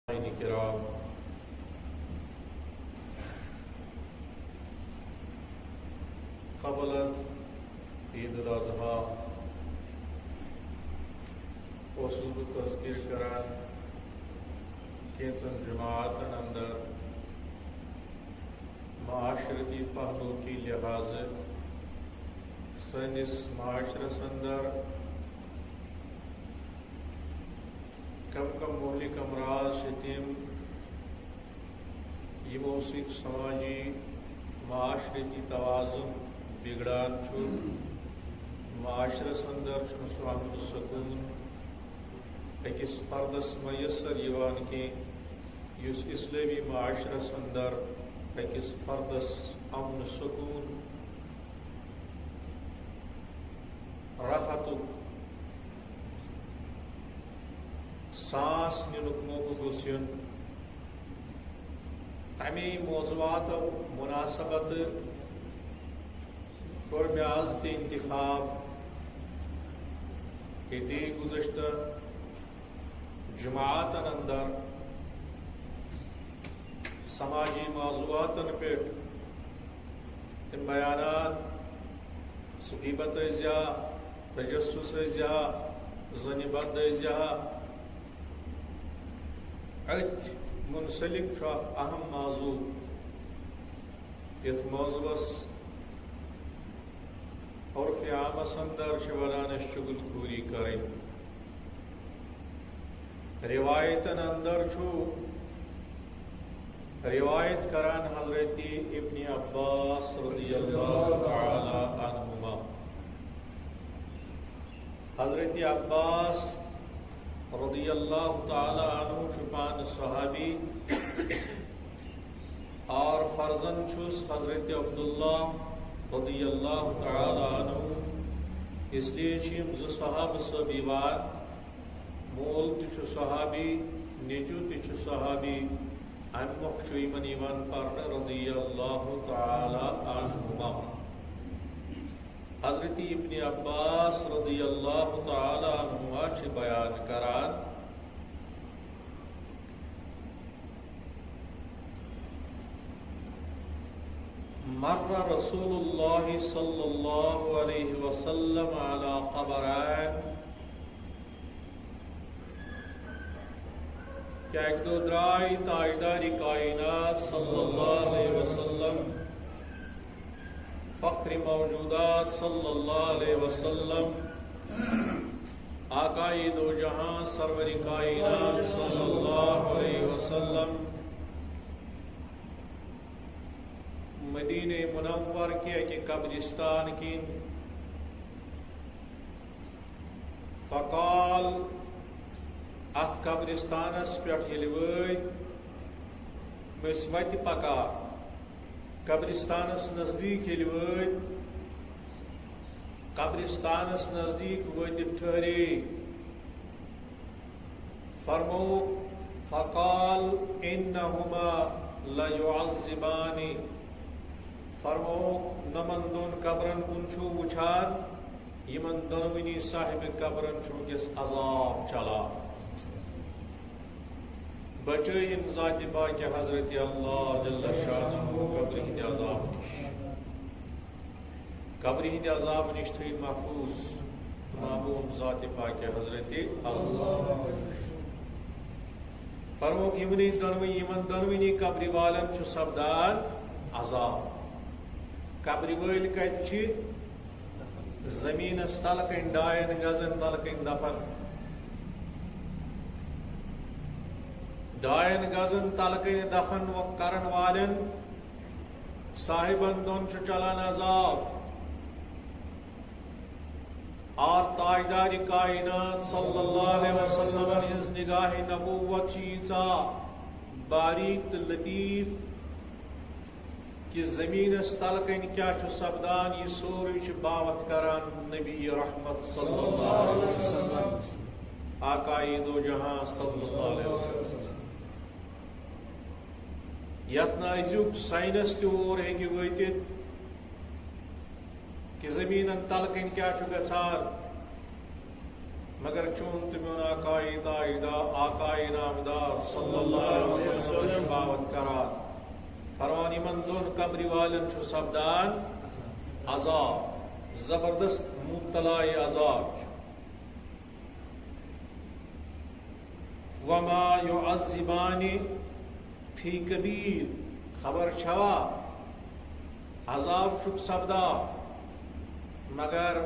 الكرام قبلت عید الاضحیٰ اوسس بہ تذکیر کران کینچن جماعتن اندر معاشرتی پہلو کی لحاظ سنس معاشرس اندر کم مہلک امراض تم یمو سۭتۍ سماجی معاشرتی توازن بگڑان معاشرس اندر سُہ امن سکون أکس فردس میسر یوان کی یس اسلامی معاشرس اندر أکس فردس امن سکون راحت سانس نینک موقع گوٚژھ یُن تمی موضوعات مناسبت کوٚر مےٚ آز تہِ انتخاب کہ دی گزشتہ جماعتن اندر سماجی موضوعاتن پٮ۪ٹھ تم بیانات صحیبت ٲسۍزِہا تجسس ٲسۍزِہا زنہِ بد ٲسۍزِہا أتھۍ منسلک چھُ اکھ اہم موضوع یتھ موضوعس عرف عامس اندر چھِ ونان أسۍ چھِ گُلۍ خوٗری کرٕنۍ روایتن اندر چھُ روایت کران حضرت ابن عباس رضی اللہ تعالی عنہما حضرت عباس رضی اللہ تعالی عنہ چھُ پان صحابی اور فرزند چھُس حضرت عبداللہ رضی اللہ تعالی عنہ اس لیے چھِ یِم زٕ صحابہ سب یِوان مول تہِ چھُ صحابی نیٚچوٗ تہِ چھُ صحابی امہِ مۄکھٕ چھُ یِمن یِوان پرنہٕ رضی اللہ تعالی عنہما حضرت ابن عباس رضی اللہ تعالی عنہما چھِ بیان کران مر رسول اللہ صلی اللہ علیہ وسلم علی قبرین کہ ایک دو درائی تاجدار کائنات صلی اللہ علیہ وسلم فخر موجودات صلی اللہ علیہ وسلم آقائے دو جہاں سرور کائنات صلی اللہ علیہ وسلم مدینہ منور کے قبرستان کی فقال ات قبرستانس پٮ۪ٹھ ییٚلہِ وٲتۍ أسۍ وتہِ پکان قبرستانس نزدیک ییٚلہِ وٲتۍ قبرستانس نزدیک وٲتِتھ ٹھہرے فرمووُکھ فقال انہما لیعذبان فرمووُکھ نمن دۄن قبرن کُن چھُو وٕچھان یِمن دۄنوٕنی صاحب قبرن چھُ وٕنکیٚس عذاب چلان بچٲیِن ذاتِ پاکہِ حضرت اللہ جل شانہ قبرِ ہٕنٛدِ عذاب نِش قبرِ ہٕنٛدِ عذاب نِش تھٲیِن محفوظ معموٗم ذاتِ پاکہِ حضرت اللہ فرمووُکھ یِمن دۄنوٕنی قبرِ والٮ۪ن چھُ سپدان عذاب قبرِ وٲلۍ کتہِ چھِ زٔمیٖنس تلہٕ کنہِ 2 گزن تلہٕ کنہِ دفن 2 گزن تلہٕ کنہِ دفن کرن والٮ۪ن صاحبن دۄن چھُ چلان عذاب اور تاجدار کائنات صلی اللہ علیہ وسلم ہنز نگاہ نبوت چھِ ییٖژاہ باریک تہٕ لطیف کہ زمینس تلہٕ کنہِ کیٛاہ چھُ سپدان یہِ سورُے چھُ باوت کران نبی رحمت صلی اللہ علیہ وسلم آقائے دو جہاں صلی اللہ علیہ وسلم یتھ نہٕ أزیُک ساینس تہِ اور ہیٚکہِ وٲتِتھ کہ زمینن تلہٕ کنہِ کیٛاہ چھُ گژھان مگر چون تمیون آقائی تاجدار آقائی نامدار صلی اللہ علیہ وسلم شفاعت کران فرمان یمن دون قبری والن چھو سپدان عذاب زبردست مبتلا عذاب وما يعذبان فی کبیر خبر چھوا عذاب چھک سپدا مگر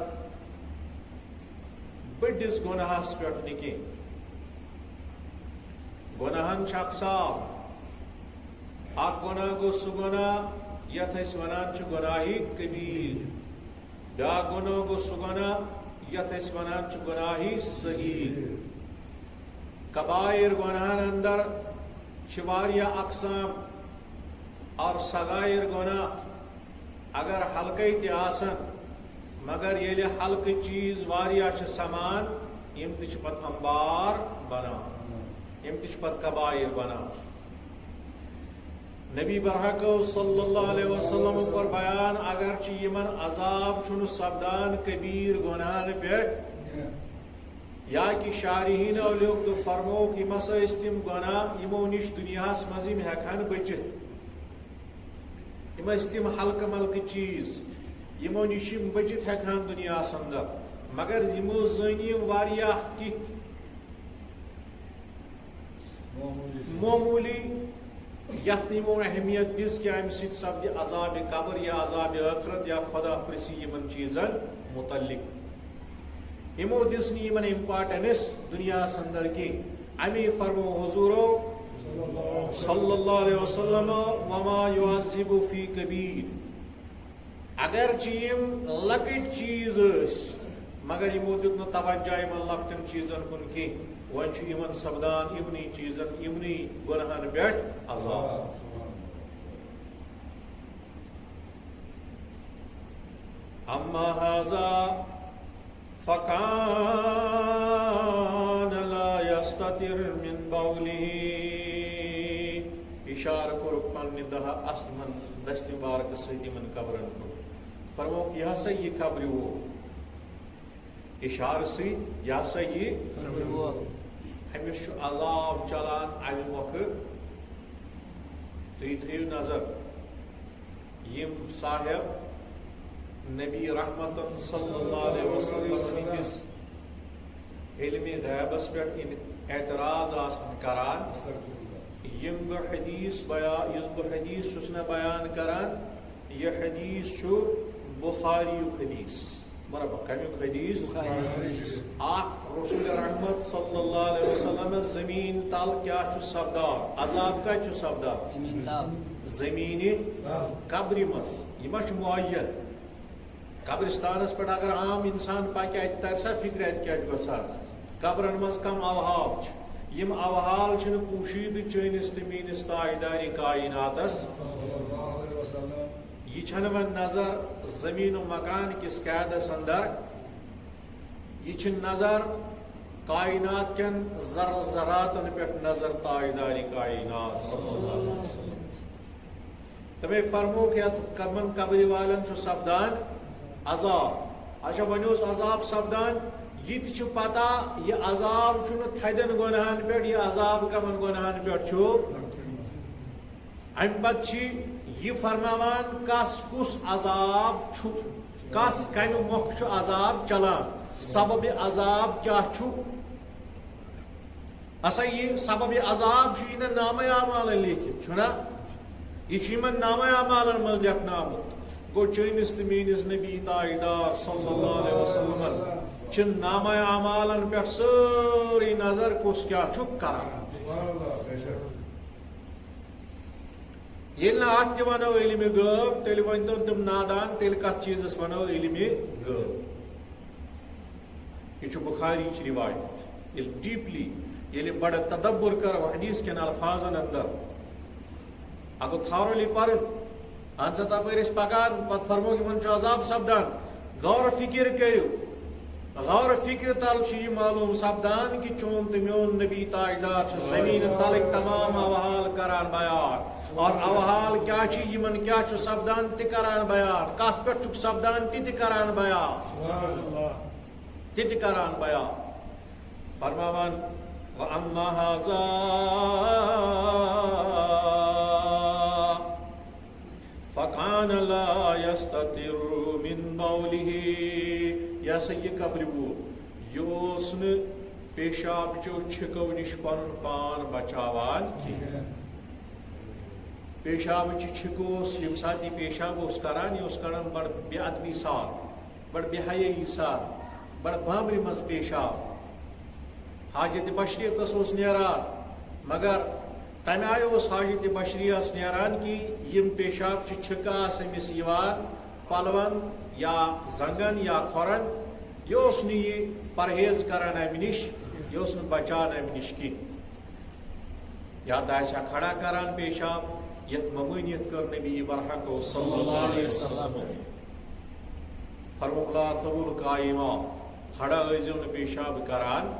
بڑس گناہس پہ نکی گناہن اقسام اک گناہ گو سہ گناہ یت ونان گناہی کبیر بیا گناہ گو سہ گناہ یت ونان گناہی صغیر کبائر گناہن اندر واریاہ اقسام اور صغائر گناہ اگر حلقے تہ آسن مگر ییلہ حلقہ چیز واریاہ سمان یم تہ پتہ انبار بنان یم تہ پتہ کبائر بنان نبی برحق صلی اللہ علیہ وسلم کور بیان اگرچہ یمن عذاب چھن سپدان کبیر گناہن پہ یا کہ شارحین اولیو تو فرمو کہ مسا تم گناہ یمو نش دنیاس مز ہیکہن بچت یم تم ہلکہ ملکہ چیز یمو نش بچت ہیکہن دنیاس اندر مگر یمو زنی واریاہ تتھ معمولی یت یمو اہمیت دس کہ امہ سۭتۍ سپدِ عذاب قبر یا عذاب آخرت یا خدا پرسی یمن چیزن متعلق یمو دس نی یمن امپارٹنس دنیا اندر کی امی فرمو حضورو صلی اللہ علیہ وسلم وما يعذب فی کبیر اگر یم لکٹ چیز مگر یمو دیت توجہ یمن لکٹن چیزن کن کی ون یمن سپدان یمنی چیزن یمنی گناہن پہ عذاب اما ھذا فکان لا یستتر من بوله اشارہ کور پنہ دہا اصل من دست مبارک سۭتۍ یمن قبرن کن فرمو کہ یہ ہسا یہ قبر وہ اشارہ سۭتۍ یہ ہسا یہ امس عذاب چلان امہ وقت تھی تھیو نظر یم صاحب نبی رحمت صلی اللہ علیہ وسلم ہندس علم غیبس پہ اعتراض آسان کران یم بہ حدیث بیان اس بہ حدیث چھس نہ بیان کران یہ حدیث چھو بخاری حدیث برابر کمیک حدیث رسول رحمت صلی اللہ علیہ وسلم زمین تل کیا سپدان عذاب کت سپدان زمین قبر مز یہ معین قبرستانس پہ اگر عام انسان پکہ ات تر سا فکر ات کیا گھان قبرن مز کم اوہال یم اوہال پوشید چینس تو میس تاجدار کائناتس یہ چھن ون نظر زمین و مکان کس قیدس اندر یہ چھ نظر کائنات کن ذر ذراتن پہ نظر تاجدار کائنات صلی اللہ علیہ وسلم تمہیں فرمو کہ کرمن قبر والن چھ سپدان عذاب اچھا ونیوس عذاب سپدان یہ تہ پتہ یہ عذاب چھن تھدن گناہن پہ یہ عذاب کمن گناہن پہ چھو ام پتہ یہ فرماوان کس کس عذاب چھو کس کم مخ چھو عذاب چلان سبب عذاب کیا چھو اسا یہ سبب عذاب چھو یہ نام اعمال لیکھت چھنا یہ چھ من نام اعمال مز لکھنا آمت گو چینس تو میس نبی تاجدار صلی اللہ علیہ وسلم چھ نام اعمال پہ ساری نظر کس کیا چھو کران یل ات ونو علم غیب تیل ونتو تم نادان تیل کت چیزس ونو علم غیب یہ بخاری روایت یل ڈیپلی یل بڑا تدبر کرو حدیث کن الفاظن اندر اگر تھوڑی پرن اہن سا تپس پکان پتہ فرمو کہ عذاب سپدان غور فکر کرو غور فکر تل یہ معلوم سپدان کہ چون تو میون نبی تاجدار زمین تلک تمام اوحال کران بیان اور اوحال کیا یمن کیا سپدان تہ کران بیان کت پہ سپدان تہ کران بیان تہ کران بیان فرماوان وَأَمَّا هَذَا فَكَانَ لَا يَسْتَتِرُ مِنْ بَوْلِهِ یہ سا یہ قبر وول یہ اوس نہ پیشاب چو چھکو نش پن پان بچاوان کی پیشاب چی چھکو یم سات یہ پیشاب اس کران یہ اس کران بڑ بے ادبی سات بڑ بے حیائی سات بڑ بامری مز پیشاب حاجت بشریت اس نیران مگر تمہ آئی اس حاجت بشریت نیران کی یم پیشاب چی چھکا سمس یوان پلون یا زنگن یا کھورن یہ اس نے یہ پرہیز کران امہ نش یہ اس نے بچان امہ نش کی یا دائسا کھڑا کران پیشاب یت ممانیت کر نبی برحق صلی اللہ علیہ وسلم فرموک لا تبول قائمہ کھڑا ائزو نہ پیشاب کران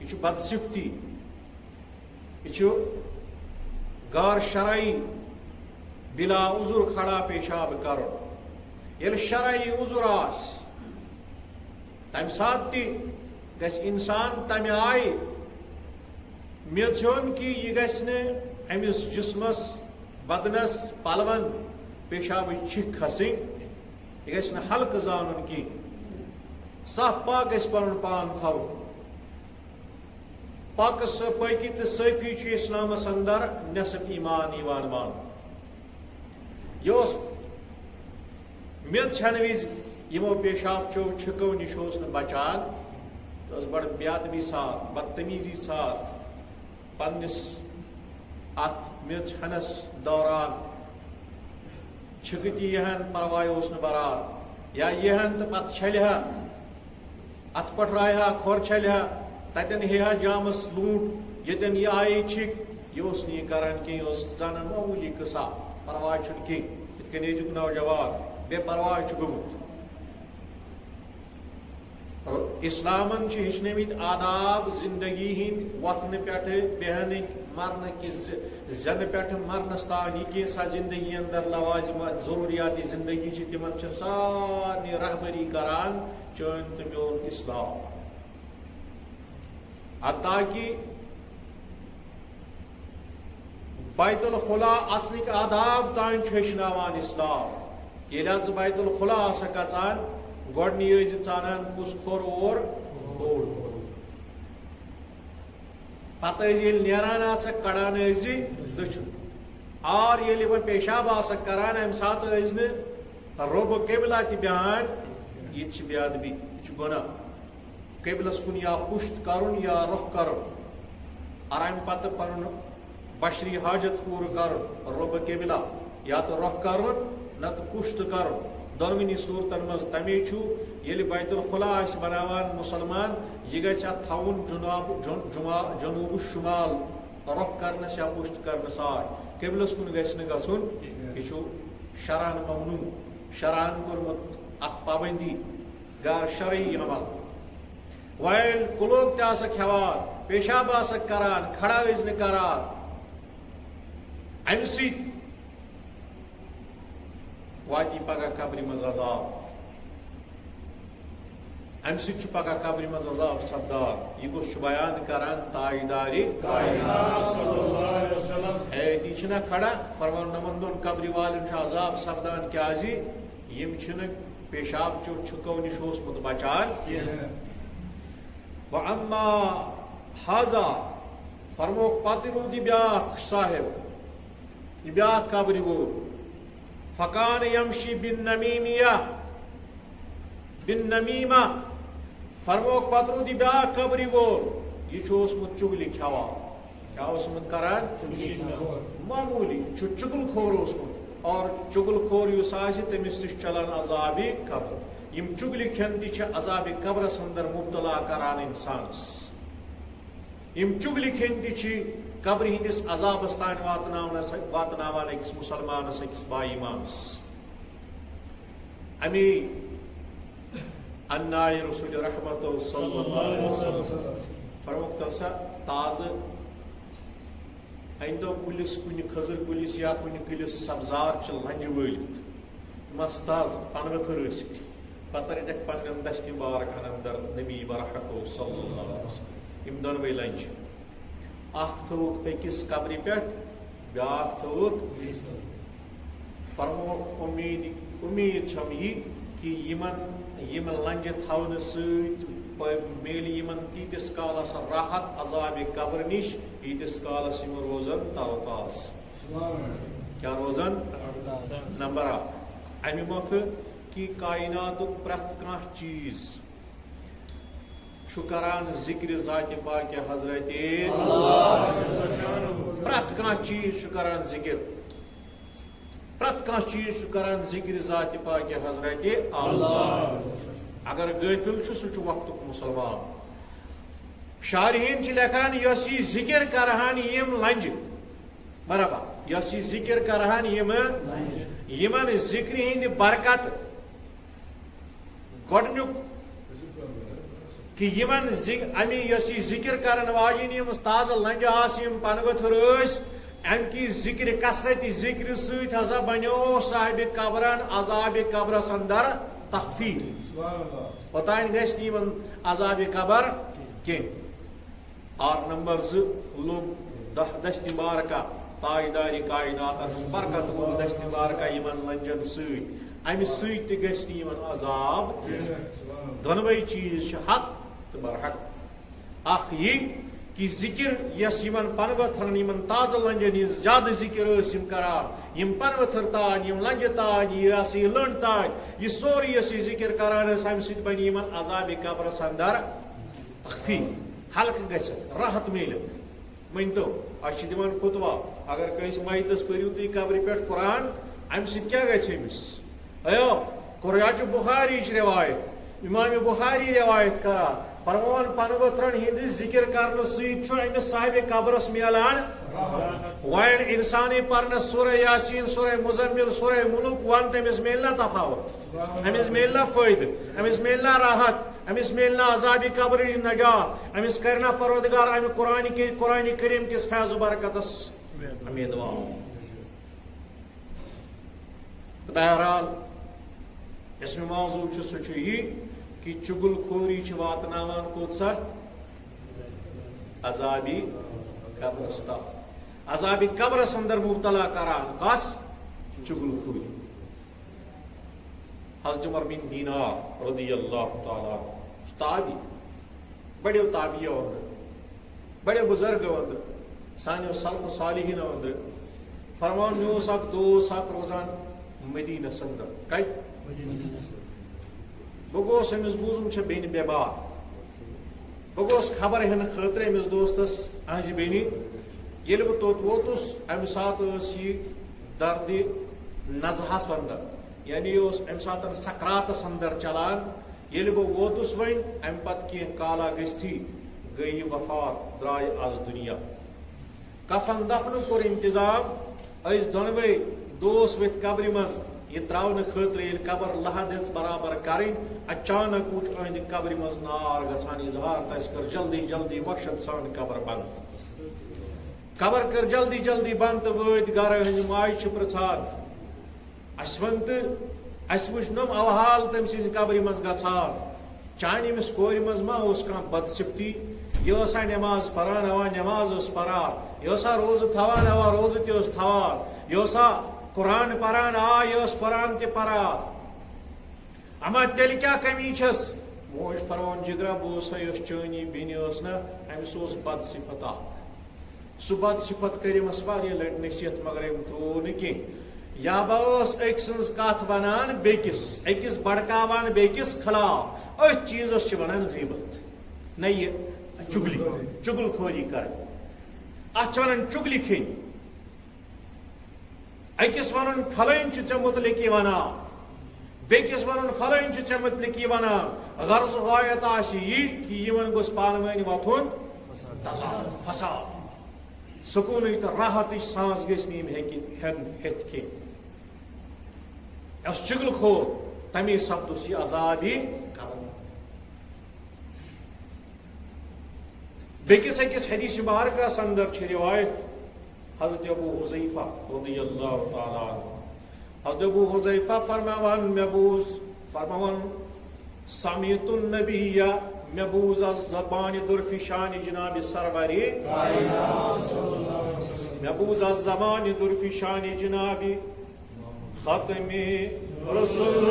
یہ بدصفتی یہ غیر شرعی بلا عذر کھڑا پیشاب کرو یل شرعی عذر آس تمہ سات تہ گژھِ انسان تمہ آئی میچون کہ یہ گژھِ نہ امس جسمس بدنس پلون پیشاب چھک کھسن یہ گژھِ نہ ہلکہ زانن کی صاف پاک گژھِ پنن پان تھو پاک پاکی تو صافی چھ اسلامس اندر نصف ایمان یوان مان یہ میت چھنہ وز یمو پیشاب چو چھکو نش بچان یہ بڑ بے ادبی سات بدتمیزی سات پنس ات میت چھنس دوران چھکتی یہن پرواہ بران یا یہن تو پتہ چھلہا ات پٹرائہا کھور چھلہا تتن ہا جامس لوٹ یتن یہ آئی چھک یہ نہیں کران کی زن معمولی قصہ پرواہ چھن کی ات کن یزک نوجوان بے پرواہ گومت اسلامن ہچنمت آداب زندگی ہند وتن پہ بہن مرن کس زن پہ مرنس تان یہ کیسا زندگی اندر لوازمات ضروریات زندگی تمن سارے رہبری کران چون تو میون اسلام حتیٰ کہ بیت الخلا اصلک آداب تان ہچناوان اسلام یل بیت الخلا آسک اچان گۄڈنی ٲسۍ ژانان کُس کھوٚر اور بوٚڑ کھوٚر پتہٕ ٲسۍ ییٚلہِ نیران آسکھ کڑان ٲسۍ دٔچھُن اور ییٚلہِ وۄنۍ پیشاب آسکھ کران امہِ ساتہٕ ٲسۍ نہٕ رۄبہٕ قبلہ تہِ بیٚہوان یہِ تہِ چھِ بے ادبی یہِ چھُ گۄناہ قبلس کُن یا پُشت کرُن یا رۄخ کرُن اور امہِ پتہٕ پنُن بشری حاجت پوٗرٕ کرُن رۄبہٕ قبلہ یا تہٕ رۄخ کرُن نتہٕ پُشت کرُن دونونی صورتن مز تمی چھو یل بیت الخلا آس بناوان مسلمان یہ گھس ات تھون جنوب شمال رخ کرنس یا پشت کرنس آئے قبلس کن گھس نہ گھن یہ شرعن ممنوع شرعن کورمت ات پابندی غیر شرعی عمل ویل کلوک تہ آسک کھیوان پیشاب آسک کران کھڑا ٲسۍ نہٕ کران امہ سۭتۍ واتی پگہ قبر مز عذاب امہ سۭتۍ چھُ پگہ قبر مز عذاب سپدان یہ گوٚژھ چھُ بیان کران تاجدار حیاتی چھنا کھڑا فرمان نمن دون قبر والن چھُ عذاب سپدان کیازِ یم چھنہٕ پیشاب چو چھکو نش اوسمُت بچان کینٛہہ وَأَمَّا هَذَا فرموک پتہٕ روٗد یہِ بیٛاکھ صاحب یہِ بیٛاکھ قبر وول فکان یمشی بالنمیمہ فرموک پتہ رود بیاکھ قبر وول یہ اوسمت چگلی کھیوان کیا اوسمت کران معمولی چگل کھور اوسمت اور چگل کھور یس آسہِ تمس تہ چلان عذاب قبر یم چگلی کھین تہ عذاب قبرس اندر مبتلا کران انسانس یم چگلی کھین تہ قبر ہندس عذابس تان واتناوان أکس مسلمانس أکس با ایمانس امی انائے رسول رحمت صلی اللہ علیہ وسلم فرموک تلسا تازہ اندو کلس کن خزر کلس یا کن کلس سبزار چھ لنج ولت مس تاز پنوتھر پتہ رٹک پنن دستی بارکن اندر نبی برحق صلی اللہ علیہ وسلم یم دونوے لنج اخ تھوک أکس قبر پٮ۪ٹھ بیاکھ تھوک فرمو امید چھم یہ کہ یم لنجہ تھونہ سۭتۍ میلہِ یمن تیٖتِس کالس راحت عذاب قبر نش ییٖتِس کالس یم روزن تر و تاز کیا روزن نمبر اکھ امہ مۄکھٕ کہ کائناتُک پرٛٮ۪تھ کانٛہہ چیٖز چھُ کران ذکر ذاتِ پاکہِ حضرت پرٛٮ۪تھ کانٛہہ چیٖز چھُ کران ذکر پرٛٮ۪تھ کانٛہہ چیٖز چھُ کران ذکر ذاتِ پاکہِ حضرت اللہ اگر غٲفِل چھُ سُہ چھُ وقتُک مُسلمان شارحین چھِ لیکھان یۄس یہِ ذکر کرہان یِم لنجہِ برابر یۄس یہِ ذکر کرہان یمن ذکر ہٕنٛدِ برکت گۄڈنیُک کہ یمن امہ یۄس یہِ ذکر کرن واجیٚنۍ یِم تازٕ لنجہِ آسہٕ یِم پنہٕ ؤتھٕر ٲسۍ امہِ کہِ ذکر کثرت ذکر سۭتۍ ہسا بنیو صاحبِ قبرن عذابِ قبرس اندر تخفیف اوتانۍ گژھِ نہٕ یِمن عذابِ قبر کینٛہہ اور نمبر 2 لوگ دست مبارکہ تاجدارِ کائناتس برکت گوٚو دست مبارکہ یمن لنجن سۭتۍ امہِ سۭتۍ تہِ گژھِ نہٕ یمن عذاب دۄنوے چیٖز چھِ حق تہٕ برحق اکھ یہِ کہ ذکر یس یمن پنہٕ ؤتھرن یمن تازٕ لنجن ہٕنٛز زیادٕ ذکر ٲسۍ یم کران یم پنہٕ ؤتھر تانۍ یم لنجہِ تانۍ یہِ ہسا یہِ لٔنڈ تانۍ یہِ سورُے یۄس یہِ ذکر کران ٲسۍ امہِ سۭتۍ بنہِ یمن عذابِ قبرس اندر تخفیف ہلکہٕ گژھِ راحت میلہِ ؤنۍتو أسۍ چھِ دِوان فتوا اگر کٲنٛسہِ میتس پٔرِو تُہۍ قبرِ پٮ۪ٹھ قرآن امہِ سۭتۍ کیٛاہ گژھِ أمِس قرآن چھُ بُخاریِچ روایت امام بخاری روایت کران فرمان پنہٕ ؤتھرن ہٕنٛدِ ذکر کرنہٕ سۭتۍ چھُ أمِس صاحبِ قبرس میلان وۄنۍ انسانٕے پرنس سورہ یاسیٖن سورہ مزمل سورہ ملک ون تٔمِس میلہِ نا تفاوت أمِس میلہِ نا فٲیدٕ أمِس میلہِ نا راحت أمِس میلہِ نا عذابِ قبرٕچ نجات أمِس کرِ نا پروردگار امہِ قرآنِ کریم کِس فیض و برکتس امیدوار تہٕ بہرحال یُس مےٚ موضوع چھُ سُہ چھُ یہِ کہ چگل خوری چھ واتناوان کوت سا عذابِ قبرس تام عذابِ قبرس اندر مبتلا کران کس چگل خوری حضرت عمر بن دینار رضی اللہ تعالی تابی بڑے تابعیو اندر بڑے بزرگو اندر سانیو سلف صالحین اندر فرمان مےٚ اوس اکھ دوس اکھ روزان مدینس اندر کتہِ بہٕ گوس أمِس بوٗزُم چھےٚ بیٚنہِ بٮ۪مار بہٕ گوس خبر ہٮ۪نہٕ خٲطرٕ أمِس دوستس أہنٛزِ بیٚنہِ ییٚلہِ بہٕ توٚت ووتُس اَمہِ ساتہٕ ٲس یہِ دردِ نزہس اندر یعنی یہِ اوس اَمہِ ساتہٕ سکراتس اندر چلان ییٚلہِ بہٕ ووتُس وۄنۍ اَمہِ پتہٕ کینٛہہ کالا گٔژھتھٕے گٔے یہِ وفات درٛاے آز دُنیا کفن دفنُک کوٚر انتظام أسۍ دۄنوے دوس ؤتھۍ قبرِ منٛز یہ تراؤنہٕ خٲطرٕ ییٚلہِ قبر لحد ہیٚژ برابر کرٕنۍ اچانک وُچھ أہنٛدِ قبرِ منٛز نار گژھان اظہار تہٕ اَسہِ کٔر جلدی جلدی وحشت سان قبر بنٛد قبر کٔر جلدی جلدی بنٛد تہٕ وٲتۍ گرٕ أہنٛزِ ماجہِ چھِ پرژھان اَسہِ ووٚن تہٕ اَسہِ وٕچھ نۄم اوحال تٔمۍ سٕنٛزِ قبرِ منٛز گژھان چانہِ أمِس کورِ منٛز ما اوس کانٛہہ بدصفتی یہِ ٲسا نٮ۪ماز پران اوا نٮ۪ماز ٲس پران یہِ ٲسا روزٕ تھاوان اوا روزٕ تہِ ٲس تھاوان یہِ ٲسا قرآن پران آ یہ ٲس قرآن تہِ پران اما تیٚلہِ کیٛاہ کمی چھس موج فرمان جگرا بہٕ سا یۄس چٲنی بیٚنہِ ٲس نا أمِس اوس بد صفت اکھ سُہ بد صفت کٔرِمس واریاہ لٹہِ نصیحت مگر أمۍ ترٛوو نہٕ کینٛہہ یا بہ ٲس أکۍ سٕنٛز کتھ ونان بیٚکِس أکِس بڑکاوان بیٚکِس خلاف أتھۍ چیٖزس چھِ ونان غیبت نہ یہِ چُگل خوری کرٕنۍ اتھ چھِ ونان چُگلی کھیٚنۍ أکِس ونُن پھلٲنۍ چھُ ژےٚ مُتعلق یہِ ونان بیٚکِس ونُن پھلٲنۍ چھُ ژےٚ مُتعلق یہِ ونان غرض غایت آسہِ یہِ کہِ یِمن گوٚژھ پانہٕ ؤنۍ وۄتھُن فساد سکوٗنٕچ تہٕ راحتٕچ سانس گٔژھۍ نہٕ یِم ہیٚتھ کینٛہہ یۄس چُگل کھور تمی سپدُس یہِ عذابِ قبر بیٚکِس أکِس حدیث مبارکس اندر چھِ روایت حضرت ابو حذیفہ رضی اللہ تعالیٰ عنہ حضرت ابو حذیفہ فرماوان مےٚ بوٗز فرماوان سمعت النبی میں بوز از زبان درفشان جناب سروری میں بوز از زبان درفشان جناب ختم رسول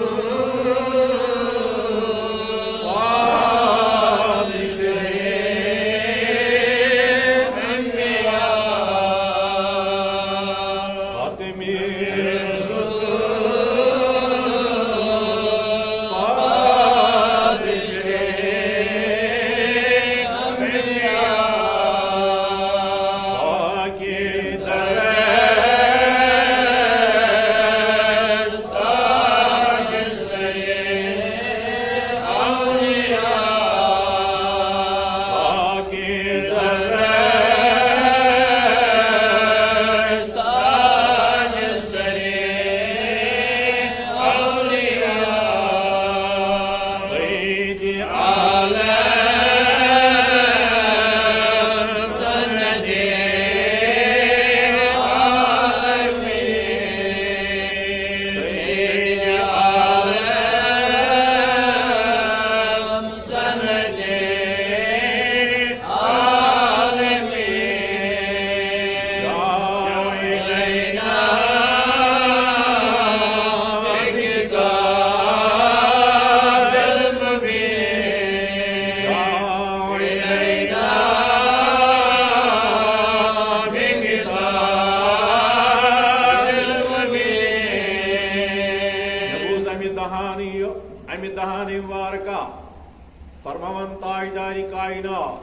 فرمان تاجداری کائنات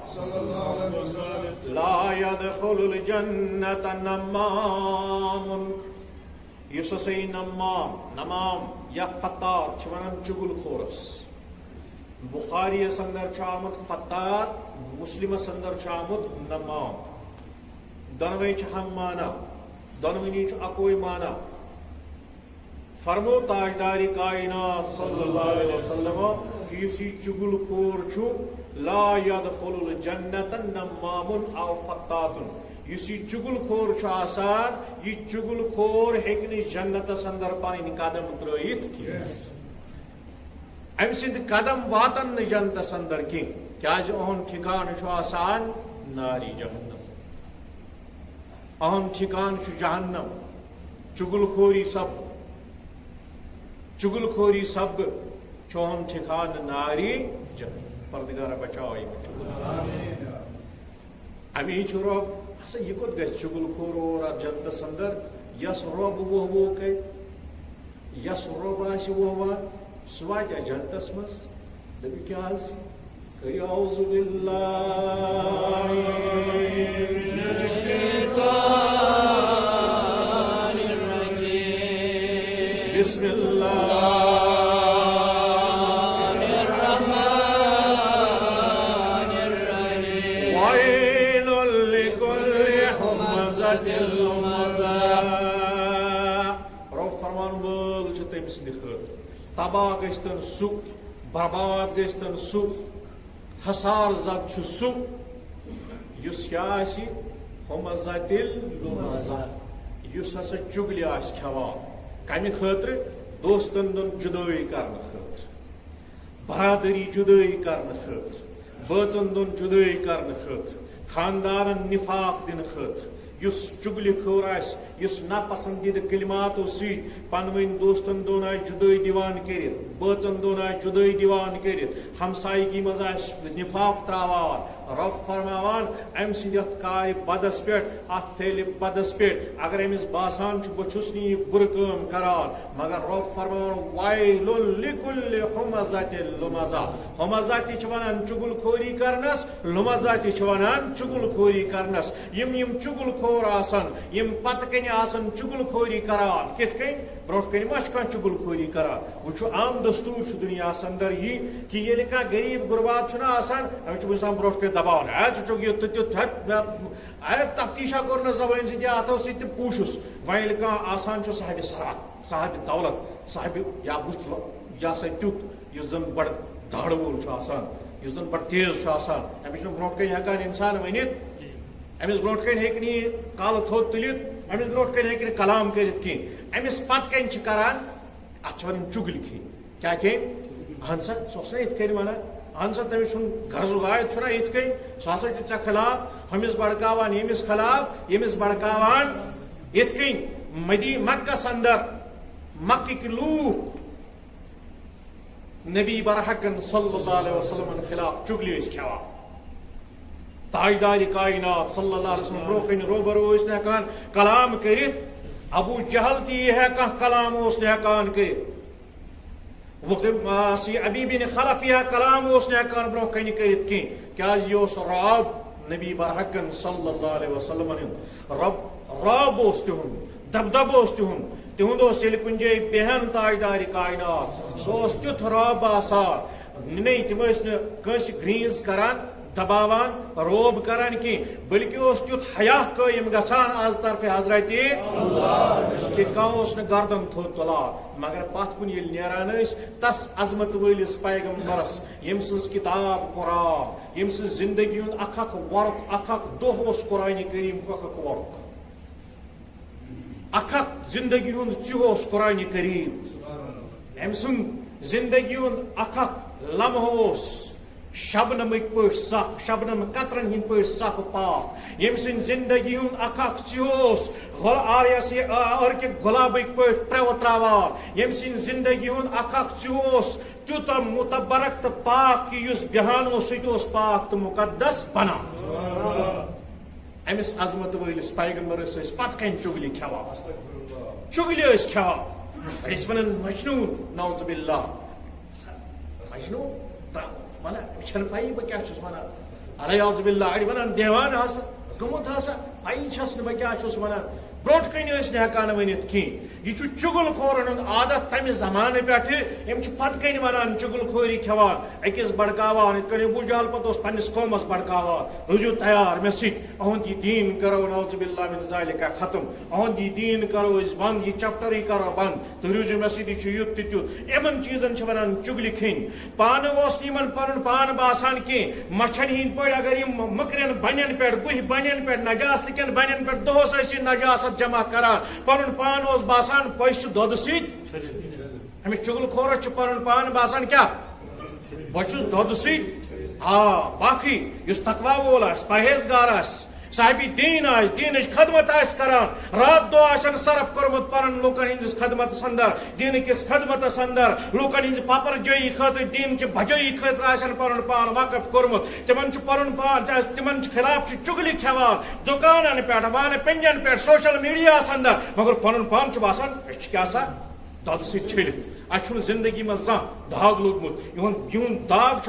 لا يدخل الجنة نمام یس ہسا نمام یا فتات ونان چگل خورس بخاری اندر آمت فتات مسلم اندر آمت نمام دونوے ہم مانا دونونی اکوئی مانا فرمو تاجداری کائنات صلی اللہ علیہ وسلم کسی چگل خور لا يدخل الجنة نمام او فتات یسی چگل خور آسان یہ چگل خور ہیکنی جنت اندر پانی قدم ترائیت کی ام سند قدم واتن جنت اندر کی کیا اہم ٹھکان آسان ناری جہنم اہم ٹھکان جہنم چگل خوری سب چوہم ٹھکان ناری جہنم پردگار بچاؤ امی رب ہسا یہ کت گھر چگل خور اور جنتس اندر یس رب وہ کہ یس رب آس وہ سہ وات جنتس مز دپی کیا کریو اعوذ باللہ من الشیطان الرجیم بسم اللہ تباہ گستن سہ برباد گستن سہ خسار زد سہ اس ہمزہ اس ہسا چگل کھوان کمہ خاطر دوستن دن جدائی کرنے خاطر برادری جدائی کرنے خاطر بچن دن جدائی کرنے خاطر خاندان نفاق دن خاطر اس چگل خور اس ناپسندیدہ کلماتو سی پنوین دوستن دون آئی جدائی دیوان کرت بچن دون آئی جدائی دیوان کرت ہمسائیگی مز نفاق تراوان رب فرماوان ام سند کار بدس پہ ات پھیل بدس پہ اگر امس باسان بچس نی بر کام کران مگر رب فرماوان ویل لکل ہمزۃ لمزہ ہمزہ تہ ونان چگل خوری کرنس لمزہ تہ ونان چگل خوری کرنس یم چگل خور آسن یم پتہ کن آسن چگل خوری کران کت کن برونٹ کن ما کان چگل خوری کران وہ عام دستور دنیا اندر یہ کہ یہ کھانا غریب غربات آسان ام بسان برونٹ کن دباؤن تفتیشا کور زبان سند اتو ست پوشس ویل کھانا آسان صاحب سرات صاحب دولت صاحب یا بت یہ سا تیت اس زن بڑ دھڑ وول آسان اس زن بڑ تیز آسان امس برونٹ کن ہکان انسان ونت امس برونٹ کن ہیکنی کال تھوت تلت امس برونٹ کن ہیکن کلام کرت کی امس پت کن کران ات ون چگل کھین کیا کہ اہن سا سہ ات کن ونان اہن سا تمس غرض آیت چھنا ات کن سہ ہسا ژے خلاف ہمس بڑکاوان یمس خلاف یمس بڑکاوان ات کن مکس اندر مکہ لوک نبی برحقن صلی اللہ علیہ وسلم خلاف چگلی کھیوان تاجدار کائنات صلی اللہ علیہ وسلم برو کن روبرو ہکان کلام کرت ابو جہل تی یہ کلام ہکان کرت ابی بن خلف یہ کلام ہکان برو کن کرت کیاز یہ راب نبی برحقن صلی اللہ علیہ وسلم راب تہد دبدب تہد یل کن جائے بہن تاجدار کائنات سہ تیت راب آسان تم نس گریز کران دباوان روب کران کی بلکہ اس تیت حیا قائم گژھان از طرف حضرت کہ کانس گردن تھوت تلان مگر پت کن یل نیران تس عظمت ولس پیغمبرس یم سز کتاب قرآن یم سز زندگی ہند اخ ورق اخ دہ قرآن کریم اخ ورق اخ زندگی ہند چھ قرآن کریم ام سن زندگی ہند اخ لمحہ شبنمک پہ صف شبنم قطرن ہند پہ صف پاک یم سن زندگی ہند اخ ارک گلابک پہ پرو تراوان یم سن زندگی ہند اخ تیوتہ متبرک تو پاک کہ اس بہانو ست پاک تو مقدس بنان امس عظمت ولس پیغمبرس پت کن چگلی کھیوان چگلی کھیوان ون مجنون نعوذ باللہ مجنون ونان پی بہ کیا ونان الیاذ باللہ اڑ ونان دیوان ہسا گومت ہسا پی چھس بہ کیا ونان برونٹ کن ہکان ونت کھین یہ چگل کھورن ہند عادت تمہ زمانہ پہ پت کن ونان چگل خوری کھیوان اکس بڑکاوان ات کن ابو جہل پتہ پنس قومس بڑکاوان روزو تیار مے سۭتۍ اہند یہ دین کرو نعوذ باللہ من ذالک ختم اہند یہ دین کرو اس بند یہ چپٹر ہی کرو بند تو روزو مے سۭتۍ یت تیت یمن چیزن ونان چگلی کھین پانہ یمن پن پان باسان کی مچھن ہند پہ اگر یہ مکرین بنین پہ گہ بنین پہ نجاست کن بنین پہ دہس نجاست جمع کران پن پان باسان پش دود ست امس چگل خورس پن پان باسان کیا بس دود ست باقی اس تقوا وول پرہیزگار صاحب دین دینچ خدمت کران رات دہ صرف کورمت پن لوکن ہندس خدمت اندر دین کس خدمت اندر لوکن ہز پپر جائی خاطر دین چہ بجائی خاطر پن پان وقف کورمت تمن پن پان تمن خلاف چگلی کھیوان دکانن پہ وان پنجن پہ سوشل میڈیا اندر مگر پن پان باسان کیا سا دود ست چھلت اچھن زندگی من زان داغ لوگمت یہن داغ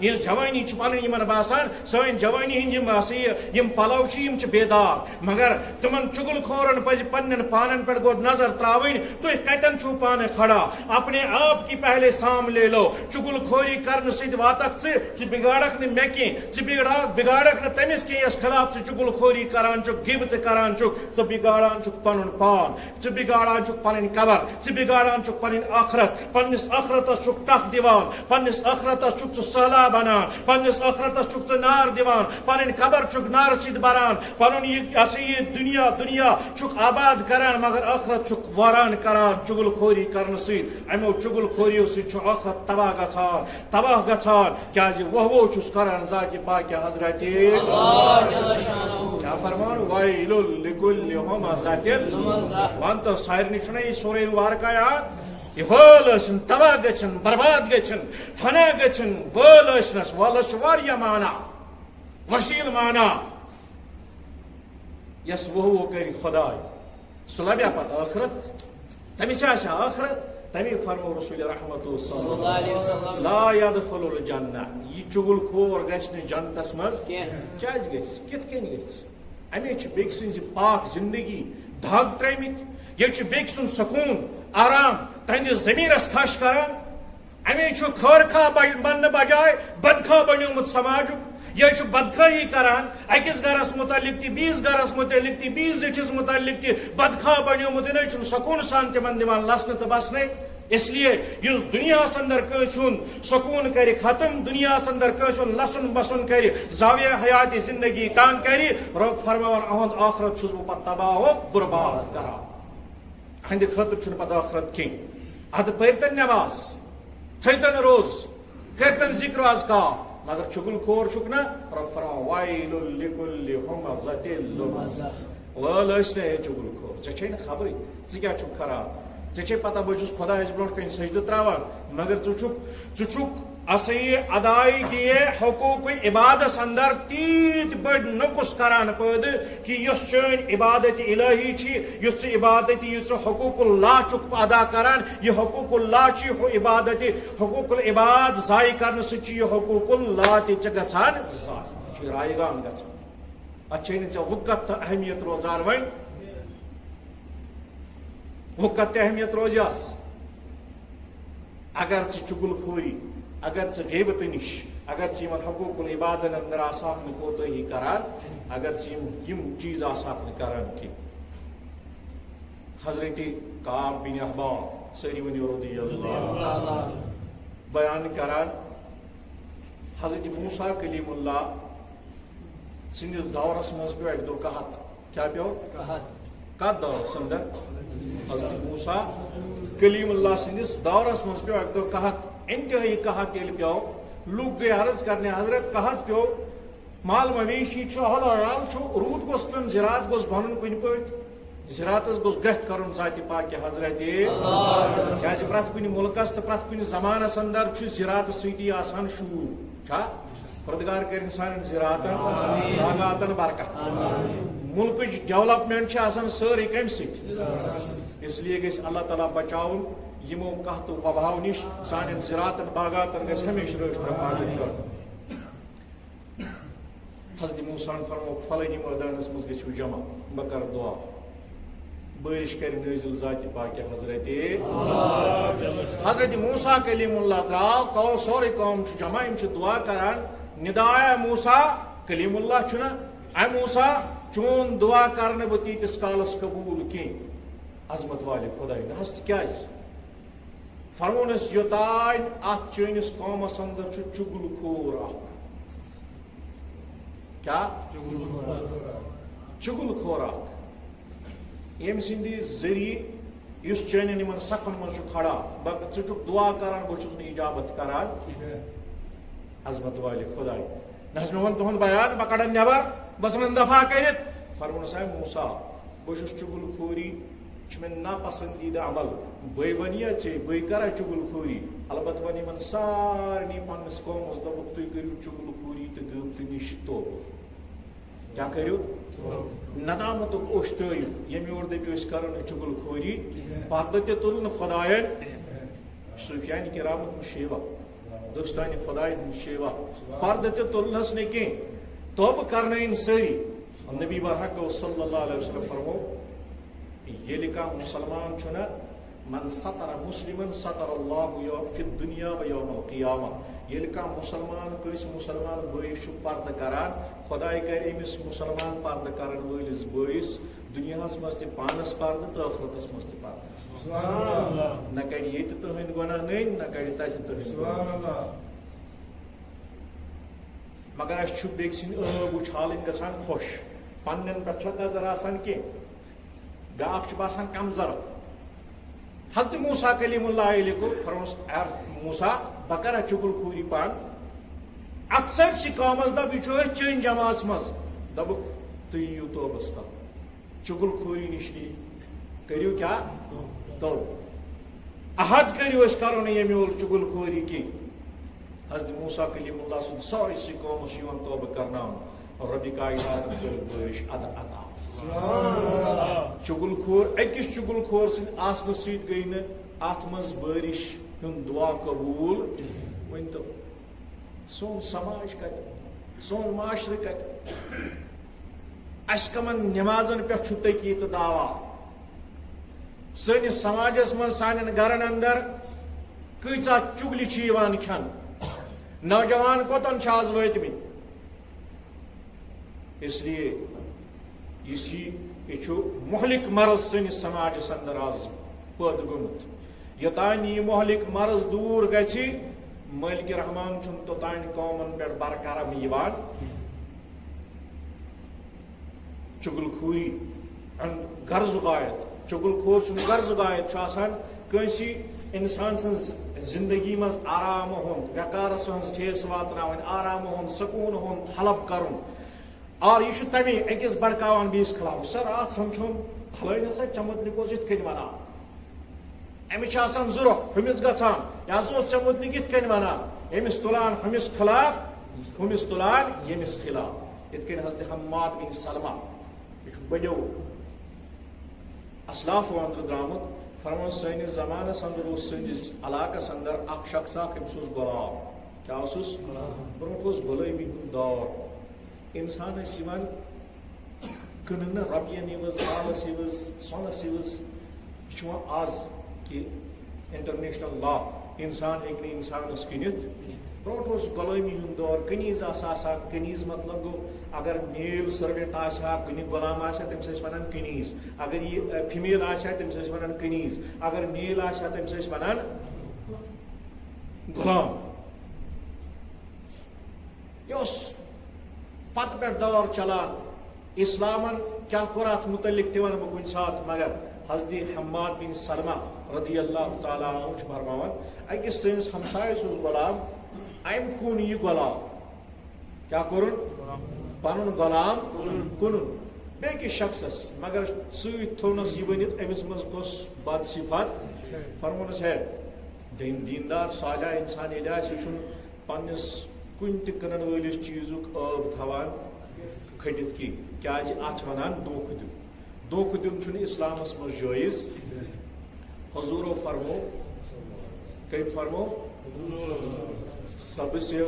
یہ جوانی پن باسان سن جوانی ہند پلو بے داغ مگر تمن چگل کھورن پہ پن پانن پہ گو نظر تراؤن تھی کتن چھو پانے کھڑا اپنے آپ کی پہلے سام لے لو چگل خوری کرنے ست واتک بگاڑک نا مے کی بگاڑک نا تمس کی اس خلاف چگل خوری کران غیبت کران بگاڑان پن پان بگاڑان پن قبر بگاڑان پن آخرت پنس آخرتس ٹک دیوان پنس آخرتس سہلاب انان پنس آخرتس نار دیوان پن قبر نار ست بران پن یہ دنیا آباد کران مگر آخرت واران کران چگل خوری کرنے ست امو چگل خوریو ست آخرت تباہ گھان کیا وہ چھس کران ذات پاک حضرت کیا فرمان ویل لکل ہمزۃ ون تو سارے چھنا یہ سورے وارکایات یہ وول ٲسِن تباہ گژھن برباد گژھن فنا گژھن وول ٲسنس وولس واریاہ مانا وسیل مانا یس وہ کر خدائے سہ لبیا پتہ ٲخرت تمس ٲخرت تمی فرمو رسول رحمت صلی اللہ علیہ وسلم لا يدخل الجنہ یہ چگل کھور گژھِ نہٕ جنتس منٛز کیازِ گژھِ کِتھ کٔنۍ گژھِ امی چھِ بیٚکہِ سٕنٛزِ پاک زندگی داغ ترٲمٕتۍ یہ چھُ بیٚکہِ سُنٛد سکوٗن آرام تہندس ضمیرس خش کران امی خیر خواہ بننے بجائے بدخواہ بنیومت سماجک یہ بدخواہی کران اکس گرس متعلق تہ بیس گرس متعلق تہ بیس زٹھس متعلق تہ بدخواہ بنیومت یہ سکون سان تمن دان لسن تو بسنے اس لیے اس دنیا اندر کنس سکون کر ختم دنیا اندر کنس لسن بسن کر زاویہ حیات زندگی تان کر رب فرمان اہد آخرت چھس بہ پتہ تباہ و برباد کران اہند خاطر پتہ آخرت کھین اد پرتن نماز تھیتن روز کرتن ذکر اذکار مگر چگل خور چھک نا رب فرمان وائل لکل ہمزۃ لمزہ وٲلۍ نے چگل خور ژےٚ چھے نہٕ خبرٕے ژٕ کیٛاہ چھُکھ کران ژےٚ چھے پتہ بہٕ چھُس خۄدایس برونٛٹھ کَنۍ سجدٕ تراوان مگر ژٕ چھُکھ ہسا یہ ادائیگی حقوق عبادت اندر تیت بڑ نقص کران پٲدٕ کہ یۄس چٲنۍ عبادت الہی چھ یُس ژٕ عبادت یہِ ژٕ حقوق اللہ چھُکھ ادا کران یہ حقوق اللہ چھ عبادت حقوق العباد ضایع کرنہٕ سۭتۍ چھُ یہ حقوق اللہ تہِ ژےٚ گژھان ضایع چھُ رایگان گژھان اتھ چھے نہٕ ژےٚ وقت تہٕ اہمیت روزان وۄنۍ وقت تہٕ اہمیت روزیاس اگر ژٕ چُگل خوری اگر ژٕ غیبت نش اگر ژٕ یمن حقوق العبادن اندر آساک نہٕ کوتٲہی کران اگر ژٕ یم چیز آساک نہٕ کران کینٛہہ حضرت کعب بن احبار سٲری ؤنِو رضی اللہ بیان کران حضرت موسیٰ کلیم اللہ سندس دورس مز پیو اکہ دۄہ قحط کیا پیو کتھ دورس اندر حضرت موسیٰ کلیم اللہ سندس دورس مز پیو اکہ دۄہ قحط انتہائی قحط ییٚلہِ پیو لوٗکھ گٔے عرض کرنے حضرت قحط پیو مال مویشی چھُ حلال چھُ روٗد گوٚژھ پیوٚن زراعت گوٚژھ بنُن کُنہِ پٲٹھۍ زراعتس گوٚژھ گرٛٮ۪کھ کرُن ذاتِ پاکہِ حضرت کیازِ پرٛٮ۪تھ کُنہِ مُلکس تہٕ پرٛٮ۪تھ کُنہِ زمانس اندر چھُ زراعتس سۭتی آسان شوٗر چھا پردگار کٔرِنۍ سانٮ۪ن زراعتن باغاتن برکت ملکٕچ ڈیولپمنٹ چھِ آسان سٲرٕے کمہِ سۭتۍ اس لیے گژھِ اللہ تعالیٰ بچاوُن یمو قحط وباو نش سانٮ۪ن زراعتن باغاتن گژھِ ہمیشہ رٲچھ حفاظت کرُن حضرت موسیٰ فرمو فلٲنی مٲدانس منٛز گٔژھِو جمع بہٕ کرٕ دعا بارش کرِ نٲزِل ذاتِ پاکہِ حضرت موسیٰ کلیم اللہ درٛاو سورُے قوم چھُ جمع یِم چھِ دعا کران ندایا موسیٰ کلیم اللہ چھُنہ اے موسیٰ چون دعا کرنہٕ بہٕ تیٖتِس کالس قبوٗل کینٛہہ عظمت والہِ خۄداے نہ حظ تہِ کیازِ فرمونس یوتانۍ اتھ چٲنِس قومس اندر چھُ چُگل خور اکھ کیا چُگل خور اکھ ییٚمہِ سٕنٛدِ ذٔریعہٕ یُس چٲنٮ۪ن یِمن صفن منٛز چھُ کھڑا ژٕ چھُکھ دعا کران بہٕ چھُس نہٕ اجابت کران عظمت والہِ خۄداے نہ حظ مےٚ ووٚن تُہُنٛد بیان بہٕ کڑن نٮ۪بر بہٕ ژھٕنن دفاع کٔرِتھ فرمونس اے موسیٰ بہٕ چھُس چُگل خوری چھُ مےٚ ناپسندیدہ عمل بے ونیا ژےٚ بے کرا چُگل خوری البتہ ون یمن سارنٕے پننس قومس دوٚپُکھ تُہۍ کٔرِو چُگل خوری تہٕ غیبتہٕ نِش توبہٕ کیٛاہ کٔرِو ندامتُک اوٚش ترٲیِو ییٚمہِ یورٕ دٔپِو أسۍ کرو نہٕ چُگل خوری پردٕ تہِ تُل نہٕ خۄداین صوفیانہِ کرامن ہُنٛد شیوا دوستانہِ خۄداین ہُنٛد شیوا پردٕ تہِ تُلنس نہٕ کینٛہہ توبہٕ کرنٲیِن سٲری نبی برحق صلی اللہ علیہ وسلم فرمو ییٚلہِ کانٛہہ مُسلمان چھُنہ من سطر مسلمن سطر اللہ فی الدنیا و یوم القیامہ ییٚلہِ کانٛہہ مُسلمان کٲنٛسہِ مُسلمان بٲیِس چھُ پردٕ کران خۄداے کرِ أمِس مُسلمان پردٕ کرن وٲلِس بٲیِس دُنیاہس منٛز تہِ پانس پردٕ تہٕ ٲخرتس منٛز تہِ پردٕ نہ کڑِ ییٚتہِ تُہنٛدۍ گۄناہ نٔنۍ نہ کڑِ تتہِ تُہنٛدۍ گۄناہ مگر اسہِ چھُ بیٚکہِ سٕنٛدۍ ٲب وٕچھالٕنۍ گژھان خۄش پننٮ۪ن پٮ۪ٹھ چھنہٕ نظر آسان کینٛہہ بیاکھ چھُ باسان کمزر حضرت موسیٰ کلیم اللہ علیہ کو فرموس اے موسیٰ بہٕ کرا چُگل خوری پان اکثر چھِ قومس دپ یہِ چھُ أتھۍ چٲنۍ جماژ منٛز دوٚپُکھ تُہۍ یِیِو توبس تل چُگل خوری نِش کٔرِو کیٛاہ توبہٕ عہد کٔرِو أسۍ کرو نہٕ ییٚمہِ اور چُگل خوری کینٛہہ حضرت موسیٰ کلیم اللہ سُنٛد سٲرسٕے قومس چھُ یِوان توبہٕ کرناونہٕ رۄبِ کائناتن کٔرٕکھ بٲرِش عطا چُگل خور أکِس چُگل خور سٕنٛدِ آسنہٕ سۭتۍ گٔے نہٕ اتھ منٛز بٲرِش ہُنٛد دعا قبوٗل ؤنۍتو سون سماج کتہِ سون معاشرٕ کتہِ اسہِ کمن نٮ۪مازن پٮ۪ٹھ چھُ تٔقی تہٕ دعوا سٲنِس سماجس منٛز سانٮ۪ن گرن اندر کۭژاہ چُگلہِ چھِ یِوان کھٮ۪نہٕ نوجوان کوٚتن چھِ آز وٲتمٕتۍ اس لیے یہ چھُ مہلک مرض سٲنِس سماجس اندر آز پٲدٕ گوٚمُت یوٚتانۍ یہِ مہلک مرض دوٗر گژھِ مٲلکہِ رحمان چھُنہٕ توٚتانۍ قومن پٮ۪ٹھ برقرار یِوان چُگل خوری غرضُک آیت چُگل خور سُنٛد غرضُک آیت چھُ آسان کٲنٛسہِ انسان سٕنٛز زندگی مز آرام ہند وقارس ہز ٹھیس واتن آرام ہند سکون ہند طلب کرن اور یہ تمے اکس بڑکان بیس خلاف سر آت سمجھون فلٲنِس سا چمتلک اوس یِتھ کٔنۍ ونان أمِس چھِ آسان ضوٚرتھ ہُمِس گژھان یہِ حظ اوس چمتلک یِتھ کٔنۍ ونان أمِس تُلان ہُمِس خلاف ہُمِس تُلان ییٚمِس خلاف یِتھ کٔنۍ حضرت حماد بن سلمہ یہِ چھُ بڑیو اسلافو اندر درامُت فرمان سٲنِس زمانس اندر اوس سٲنِس علاقس اندر اکھ شخص اکھ أمِس اوس غلام کیٛاہ اوسُس برونٛٹھ اوس غلٲمی ہُنٛد دور انسان ٲسۍ یِوان کٕننہٕ رۄپین عوض مالس عوض سۄنس عوض یہِ چھُ وۄنۍ آز کہِ انٹرنیشنل لا انسان ہیٚکہِ نہٕ انسانس کٕنِتھ برونٛٹھ اوس غلٲمی ہُنٛد دور کنیز آسان کنیز مطلب گوٚو اگر میل سٔروینٹ آسہِ ہا کُنہِ غلام آسہِ ہا تٔمِس ٲسۍ ونان کنیز اگر یہِ فیمیل آسہِ ہا تٔمِس ٲسۍ ونان کنیز اگر میل آسہِ ہا تٔمِس ٲسۍ ونان غلام یہِ اوس پتہٕ پٮ۪ٹھ دور چلان اسلامن کیا کوٚر اتھ متعلق تہِ ونہٕ بہٕ کُنہِ ساتہٕ مگر حضرت حماد بن سلمہ رضی اللہ تعالیٰ عنہ چھُ فرماوان أکِس سٲنِس ہمسایس اوس غلام أمۍ کُن یہِ غلام کیا کوٚرُن پنُن غلام کُنُن بیٚکِس شخصس مگر سۭتۍ تھوونس یہِ ؤنِتھ أمِس منٛز کۄس بد صفت فرمونس ہے دیندار صالح انسان ییٚلہِ آسہِ یہِ چھُنہٕ پننِس کُنہِ تہِ کٕنن وٲلِس چیٖزُک ٲب تھاوان کھٔٹِتھ کینٛہہ کیٛازِ اتھ چھِ ونان دھوکہٕ دیُن دھوکہٕ دیُن چھُنہٕ اسلامس منٛز جٲیز حضوٗرو فرمو کٔمۍ فرمو سب سے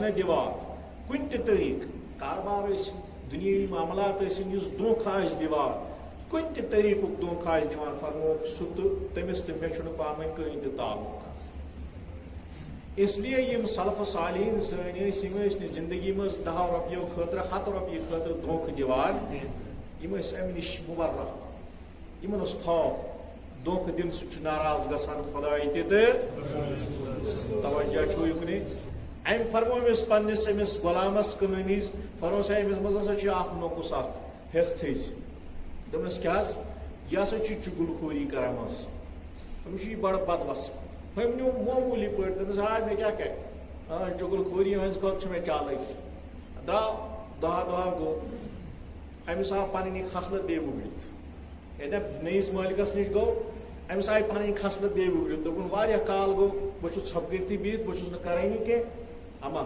نہ دِوان کُنہِ تہِ طریٖقہٕ کاربار ٲسِن دُنیٲوی معاملات ٲسِن یُس دھوکہٕ آسہِ دِوان کُنہِ تہِ طریٖقُک دھوکہٕ آسہِ دِوان فرمووُکھ سُہ تہٕ تٔمِس تہٕ مےٚ چھُنہٕ پانہٕ ؤنۍ کٕہٕنۍ تہِ تعلق اسلیے یِم سلف صالحیٖن سٲنۍ ٲسۍ یِم ٲسۍ نہٕ زندگی منٛز 10 رۄپیو خٲطرٕ 100 رۄپیہِ خٲطرٕ دھوکہٕ دِوان یِم ٲسۍ امہِ نِش مُبرہ یِمن اوس خوف دھوکہٕ دِنہٕ سۭتۍ چھُ ناراض گژھان خۄداے تہِ تہٕ توجہ چھُ یُکنُے أمۍ فرمو أمِس پننِس أمِس غلامس کٕننہٕ وِزِ فرموس أمِس منٛز ہسا چھُ اکھ نۄقُص اکھ ہٮ۪س تھٲیزِ دوٚپنس کیٛاہ حظ یہِ ہسا چھُ چُگل خوری کران منٛز أمِس چھُ یہِ بڑٕ بدوس أمۍ نیوٗ معموٗلی پٲٹھۍ دوٚپنس مےٚ کیٛاہ کرِ چُگل خوری ہٕنٛز خٲطرٕ چھِ مےٚ چالٲکی درٛاو دۄہا گوٚو أمِس آو پنٕنۍ یہِ خصلت بیٚیہِ وُگڑِتھ ییٚتٮ۪ن نٔیِس مٲلکس نِش گوٚو أمِس آیہِ پنٕنۍ خصلت بیٚیہِ وُگڑِتھ دوٚپُن واریاہ کال گوٚو بہٕ چھُس ژھۄپہٕ کٔرتھٕے بِہِتھ بہٕ چھُس نہٕ کرٲنی کینٛہہ اما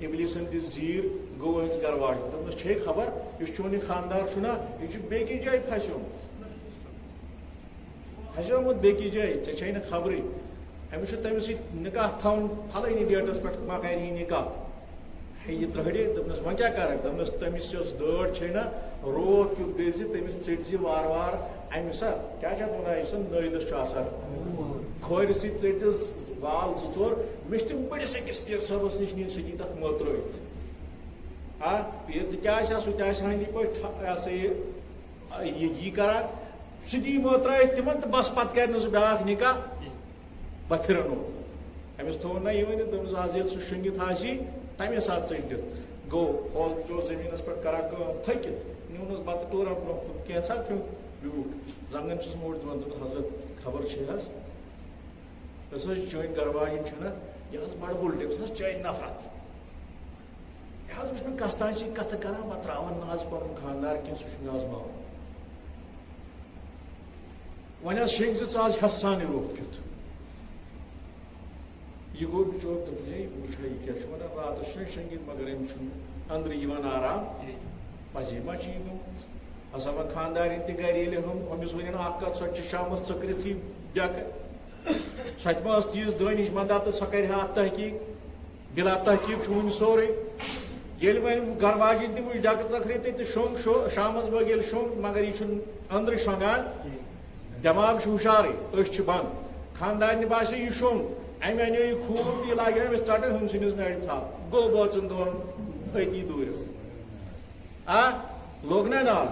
ابلیٖسن دِژ زیٖر گوٚو أہٕنٛز گرٕ واجہِ دوٚپنس چھے خبر یُس چون یہِ خانٛدار چھُنا یہِ چھُ بیٚکِس جایہِ پھسیومُت بیٚکِس جایہِ ژےٚ چھے نہٕ خبرٕے أمِس چھُ تٔمِس سۭتۍ نکاح تھاوُن پھلٲنی ڈیٹس پٮ۪ٹھ ما کرِ یہِ نکاح ہے یہِ ترٛہڑے دوٚپنس وۄنۍ کیٛاہ کرکھ دوٚپنس تٔمِس یۄس دٲڑ چھے نا روک کیُتھ گٔے زِ تٔمِس ژٔٹۍ زِ وارٕ وارٕ امہِ سا کیٛاہ چھِ اتھ ونان یُس نٲیدس چھُ آسان کھورِ سۭتۍ ژٔٹِس وال 2-4 مےٚ چھِ تِم بٔڑِس أکِس پیٖر صٲبس نِش نِنۍ سُہ دی تتھ مٲترٲوِتھ پیٖر تہِ کیٛاہ آسہِ ہا سُہ تہِ آسہِ ہا ہٕنٛدی پٲٹھۍ یہِ ہسا یہِ کران سُہ دی مٲترٲوِتھ تِمن تہٕ بس پتہٕ کرِ نہٕ سُہ بیٛاکھ نکاح بہٕ پھِرنو أمِس تھوٚوُن نا یہِ ؤنِتھ دوٚپنس آز ییٚلہِ سُہ شۄنٛگِتھ آسی تمے ساتہٕ ژٔٹِتھ گوٚو ہۄژ اوس زٔمیٖنس پٮ۪ٹھ کران کٲم تھٔکِتھ نیونس بتہٕ ٹورا برونٛہہ کینٛژھا کھیوٚن بیوٗٹھ زنگن چھُس موڑ دِوان دوٚپُن حضرت خبر چھے حظ یۄس حظ چٲنۍ گرٕواجِنۍ چھےٚ یہِ حظ بڑٕ وُلٹہٕ أمِس حظ چٲنۍ نفرت یہِ حظ وٕچھ مےٚ کس تانۍ سۭتۍ کتھٕ کران بہٕ تراون نہٕ آز پنُن خانٛدار کینٛہہ سُہ چھُ مےٚ آز ماوُن وۄنۍ حظ شیٚنگۍ زِ ژٕ آز ہٮ۪س سان یہِ روٚف کیُتھ یہِ گوٚو بِچور دوٚپُن ہے وٕچھ ہا یہِ کیٛاہ چھُ ونان راتس چھُ شیٚنگِتھ مگر أمِس چھُنہٕ أنٛدرٕ یِوان آرام پزی ما چی گومت ہسا وہ خاندارین تہ گھر ییٚلہِ أمِس ونن اکھ کتھ سۄ چھِ شامس ژٔکرِتھٕے ڈیکہٕ سۄ تہِ ما ٲس تیٖژ دٲنِش مدد تہٕ سۄ کرِ ہا اتھ تحقیٖق بلا تحقیٖق چھُ وُنہِ سورُے ییٚلہِ وۄنۍ گھر واجِنۍ تہِ وٕچھ ڈیکہٕ ژٔکرِتھٕے تہٕ شوٚنٛگ شامس بٲگۍ ییٚلہِ شوٚنٛگ مگر یہِ چھُنہٕ أنٛدرٕ شۄنٛگان دٮ۪ماغ چھُ ہُشارٕے أچھ چھِ بنٛد خاندارنہِ باسیو یہِ شوٚنٛگ أمۍ اَنیو یہِ خوٗن تہٕ یہِ لاگیو أمِس ژٹٕنۍ ہُمۍ سٕنٛدِس نرِ تھپھ گوٚو بٲژن دۄہن أتی دوٗرِو لوگ نا نال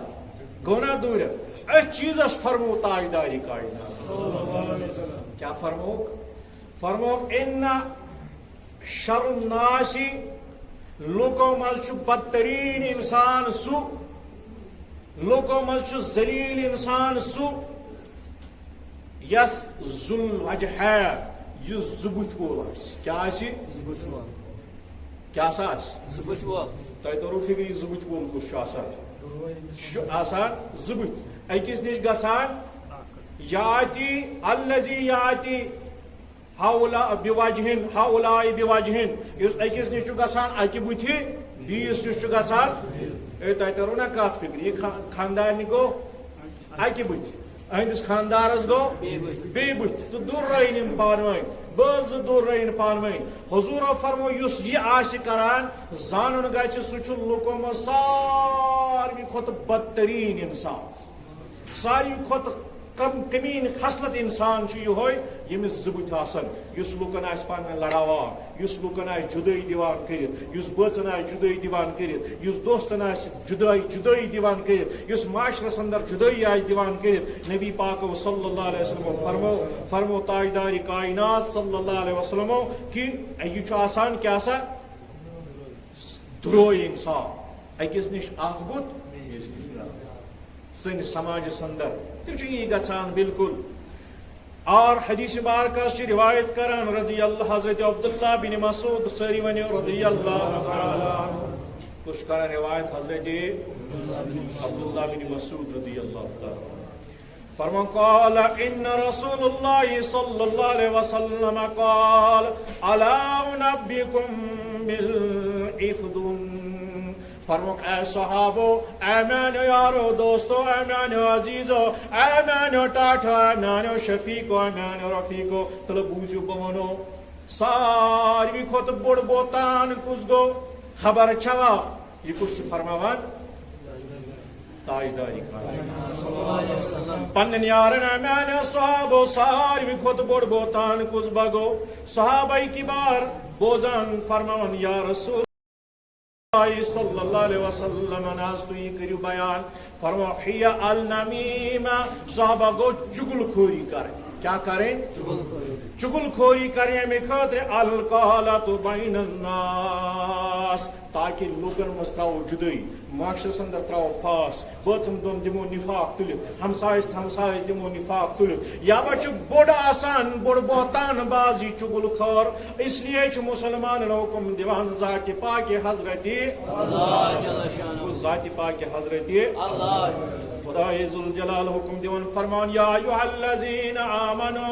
گوٚو نا دوٗرِو أتھۍ چیٖزس فرمو تاجدارِ کائنات کیا فرموک اِنَّ شر الناس لوکو منٛز چھُ بدتریٖن اِنسان سُہ لوکو منٛز چھُ ذلیٖل اِنسان سُہ یس ذُل وجہ یُس زٕ بُتھِ وول آسہِ کیٛاہ آسہِ کیٛاہ سا آسہِ تۄہہِ توٚروٕ فِکری زٕ بُتھِ وول کُس چھُ آسان یہِ چھُ آسان زٕ بُتھِ أکِس نِش گژھان یاتی الذی یاتی ہاؤلائی بوجہن یُس أکِس نِش چھُ گژھان اکہِ بُتھِ بیٚیِس نِش چھُ گژھان تۄہہِ توٚروٕ نا کتھ فِکرِ یہِ خاندارنہِ گوٚو اکہِ بُتھِ أہنٛدِس خاندارس گوٚو بیٚیہِ بُتھِ تہٕ دوٗر رٲیِن یِم پانہٕ ؤنۍ بٲژ زٕ دوٗر رٲیِن پانہٕ ؤنۍ حضوٗرو فرمو یُس یہِ آسہِ کران زانُن گژھِ سُہ چھُ لُکو منٛز ساروٕے کھۄتہٕ بدتریٖن اِنسان ساروٕے کھۄتہٕ کمیٖن خصلت اِنسان چھُ یِہوے ییٚمِس زٕ بُتھِ آسن یُس لُکن آسہِ پانہٕ ؤنۍ لڑاوان یُس لُکن آسہِ جُدٲیی دِوان کٔرِتھ یُس بٲژن آسہِ جُدٲیی دِوان کٔرِتھ یُس دوستن آسہِ جُدٲیی دِوان کٔرِتھ یُس معاشرس اندر جُدٲیی آسہِ دِوان کٔرِتھ نبی پاکو صلی اللہ علیہ وسلمو فرمو تاجدارِ کائنات صلی اللہ علیہ وسلمو کہ یہِ چھُ آسان کیٛاہ سا دُروے اِنسان أکِس نِش اکھ بُتھ سٲنِس سماجس اندر تِم چھِ یی گژھان بالکل اور حدیث مبارکس چھِ روایت کران رضی اللہ حضرت عبداللہ بن مسعود سٲری ؤنِو رضی اللہ تعالیٰ عنہ کُس چھُ کران روایت حضرت عبداللہ بن مسعود رضی اللہ تعالیٰ فرمان قال ان رسول اللہ صلی اللہ علیہ وسلم قال الا انبئکم بالعفدن فرموک اے صحابو اے میانو یارو دوستو اے میانو عزیزو اے میانو ٹاٹھو اے میانو شفیقو اے میانو رفیقو تل بوجو بونو ساروی کھوتہٕ بوڑ بوتان کُس گوٚو خبر چھوا یہِ کُس چھُ فرماوان تاجدارِ کائنات پننٮ۪ن یارن اے میانو صحابو ساروی کھوتہٕ بوڑ بوتان کُس بگو صحابہ کبار بوزان فرماوان یا رسول صلی اللہ علیہ وسلم ناز تو یہ کریو بیان فرمو حیا النمیمہ صحابہ گو چگل خوری کریں کیا کریں چگل خوری کریں امی خاطر القالت بین الناس تاکہ لوگن مز تراو جدائی معاشرس اندر تراو فاس بٲژن دۄن دِمو نفاق تُلِتھ ہمسایس دِمو نفاق تُلِتھ یا وچھ بوڑ آسان بوڑ بہتان بازی چگل خور اس لیے چھ مسلمانن حکم دیوان ذات پاک حضرت اللہ ذات پاک حضرت اللہ خدا ذوالجلال حکم دیوان فرمان یا ایھا الذین آمنو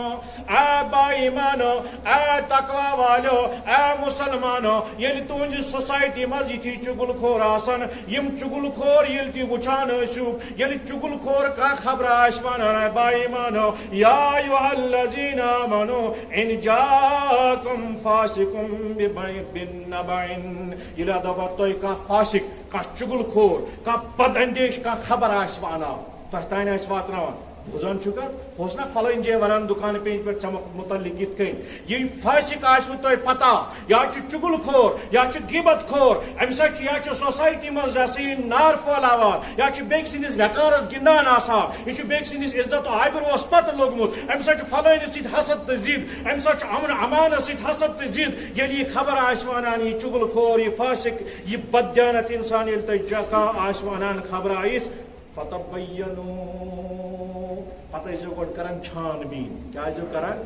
اے با ایمانو اے تقوی والو اے مسلمانو ییٚلہِ تُہنٛزِ سوسائٹی منٛز یِتھی چُگل خور آسان یم چُگل خور ییٚلہِ تُہۍ وٕچھان ٲسِو ییٚلہِ چُگل خور کانٛہہ خبر آسہِ ونان اے با ایمانو یا ایھا الذین آمنو ان جاءکم فاسقٌ بنبأ ییٚلہِ دپان تۄہہِ کانٛہہ فاسق کانٛہہ چُگل خور کانٛہہ بد اندیش کانٛہہ خبر آسہِ ونان تۄہہِ تانۍ آسہِ واتناوان بوزان چھُ کتھ اوس نا فلٲنۍ جاے ونان دُکان پیج پٮ۪ٹھ ژےٚ متعلق یِتھ کٔنۍ یہِ فاسق آسوٕ تۄہہِ پتہ یا چھُ چُگل خور یا چھُ غیبت خور امہِ سۭتۍ چھُ یا چھُ سوسایٹی منٛز یہِ ہسا یہِ نار پھٲلاوان یا چھُ بیٚکہِ سٕنٛدِس وقارس گِنٛدان آسان یہِ چھُ بیٚکہِ سٕنٛدِس عزت و آبروٗوس پتہٕ لوٚگمُت امہِ سۭتۍ چھُ فلٲنِس سۭتۍ حسد تہٕ ضد امہِ سۭتۍ چھُ امن امانس سۭتۍ حسد تہٕ ضد ییٚلہِ یہِ خبر آسہِ ونان یہِ چُگل خور یہِ فاسق یہِ بددیانت انسان ییٚلہِ تۄہہِ کانٛہہ آسہِ ونان خبرا یِژھ فتبینوا پتہ ٲسِو گۄڈٕ کران چھان بیٖن کیٛاہ ٲسِو کران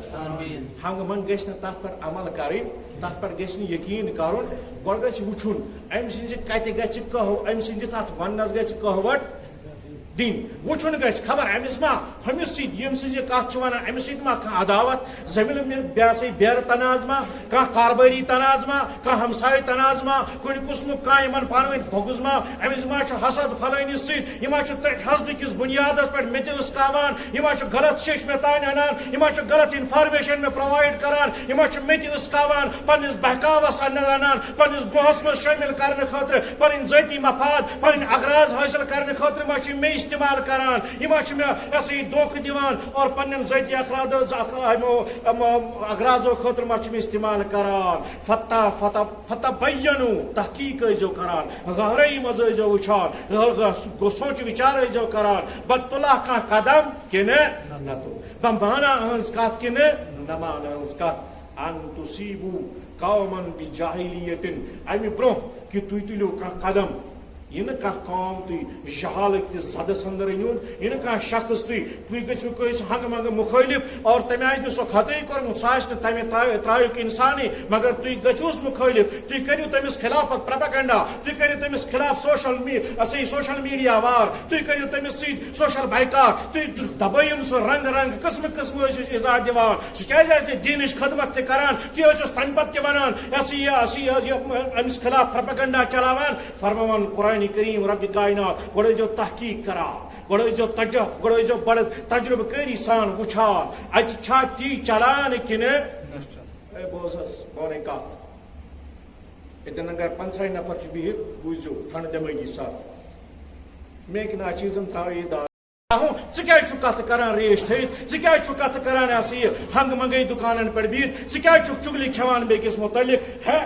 ہنٛگ منٛگ گژھِ نہٕ تتھ پٮ۪ٹھ عمل کرٕنۍ تتھ پٮ۪ٹھ گژھِ نہٕ یقیٖن کرُن گۄڈٕ گژھِ وٕچھُن أمۍ سٕنٛزِ کتہِ گژھِ قہوٕ أمۍ سٕنٛدِس اتھ وننس گژھِ قہوت دن وچھن گژھِ خبر أمس ما ہمس سۭتۍ ییٚمہِ سٕنٛز یہِ کتھ چھِ ونان أمس سۭتۍ ما کانٛہہ عداوت زٔمیٖن بیسٕے بیرٕ تناز ما کانٛہہ کاربٲری تناز ما کانٛہہ ہمساے تناز ما کُنہِ قٕسمُک کانٛہہ یِمن پانہٕ ؤنۍ بۄگُز ما أمس ما چھُ حسد فلٲنِس سۭتۍ یہِ ما چھُ تٔتھۍ حسدٕ کِس بُنیادس پٮ۪ٹھ مےٚ تہِ ٲسکاوان یہِ ما چھُ غلط شیٚش مےٚ تانۍ انان یہِ ما چھُ غلط انفارمیشن مےٚ پرووایڈ کران یہِ ما چھُ مےٚ تہِ ٲسکاوان پننِس بہکاوس اندر انان پننِس گروہس منٛز شٲمِل کرنہٕ خٲطرٕ پنٕنۍ ذٲتی مفاد پنٕنۍ اغراض حٲصِل کرنہٕ خٲطرٕ ما چھُ مےٚ استعمال کران یہِ ما چھُ مےٚ یسا یہِ دھوکہٕ دِوان اور پننٮ۪ن ذٲتی اغراضو خٲطرٕ ما چھُ مےٚ استعمال کران فتبینوا تحقیق ٲسۍزیو کران گہرٲیی منٛز ٲسۍزیو وٕچھان سونچ وِچار ٲسۍزیو کران بہٕ تُلہ کانٛہہ قدم کِنہٕ نہ تُل بہٕ مانا أہٕنٛز کتھ کِنہٕ نہ مانا أہٕنٛز کتھ ان تصیٖبوٗ قومن بجاہلیتٍ امہِ برونٛہہ کہِ تُہۍ تُلِو کانٛہہ قدم یہ نہ کانٛہہ قوم تُہۍ جہالت کِس زدس اندر أنۍہوٗن یہِ نہٕ کانٛہہ شخص تُہۍ گٔژھِو کٲنٛسہِ ہنگہٕ منگہٕ مُخٲلف اور تٔمۍ آسہِ نہٕ سۄ خطٲیی کوٚرمُت سُہ آسہِ نہٕ تمہِ ترٛایُک اِنسانٕے مگر تُہۍ گٔژھِوُس مُخٲلف تُہۍ کٔرِو تٔمِس خلاف پتہٕ پرٛپگنڈا تُہۍ کٔرِو تٔمِس خلاف سوشل میڈیا وار تُہۍ کٔرِو تٔمِس سۭتۍ سوشل بایکاٹ تُہۍ دبٲیِو سُہ رنٛگہٕ رنٛگہٕ قٕسمہٕ قٕسمہٕ ٲسِو اِزاہ دِوان سُہ کیٛازِ آسہِ نہٕ دیٖنٕچ خدمت تہِ کران تُہۍ ٲسِوس تمہِ پتہٕ تہِ ونان أمِس خلاف پرٛپگنڈا چلاوان فرماوان قرآنِ کریم رب کائنات گۄڈٕ ٲسۍزیو تحقیق کران گۄڈٕ ٲسۍزیو گۄڈٕ ٲسۍزیو بڑٕ تجربہٕ کٲری سان وٕچھان اتہِ چھا تی چلان کِنہٕ بوز حظ بہٕ ونے کتھ اتٮ۪ن اگر 50 نفر چھِ بِہِتھ بوٗزِو ٹھنڈٕ دٮ۪مٲغی سان مےٚ ہیٚکہِ نہٕ چیٖزن تھاوو یہِ دار ژٕ کیٛازِ چھُکھ کتھ کران ریش تھٲیِتھ ژٕ کیٛازِ چھُکھ کتھ کران یہِ ہسا یہِ ہنگہٕ منگے دُکانن پٮ۪ٹھ بِہِتھ ژٕ کیٛازِ چھُکھ چُگلی کھٮ۪وان بیٚکِس مُتعلق ہے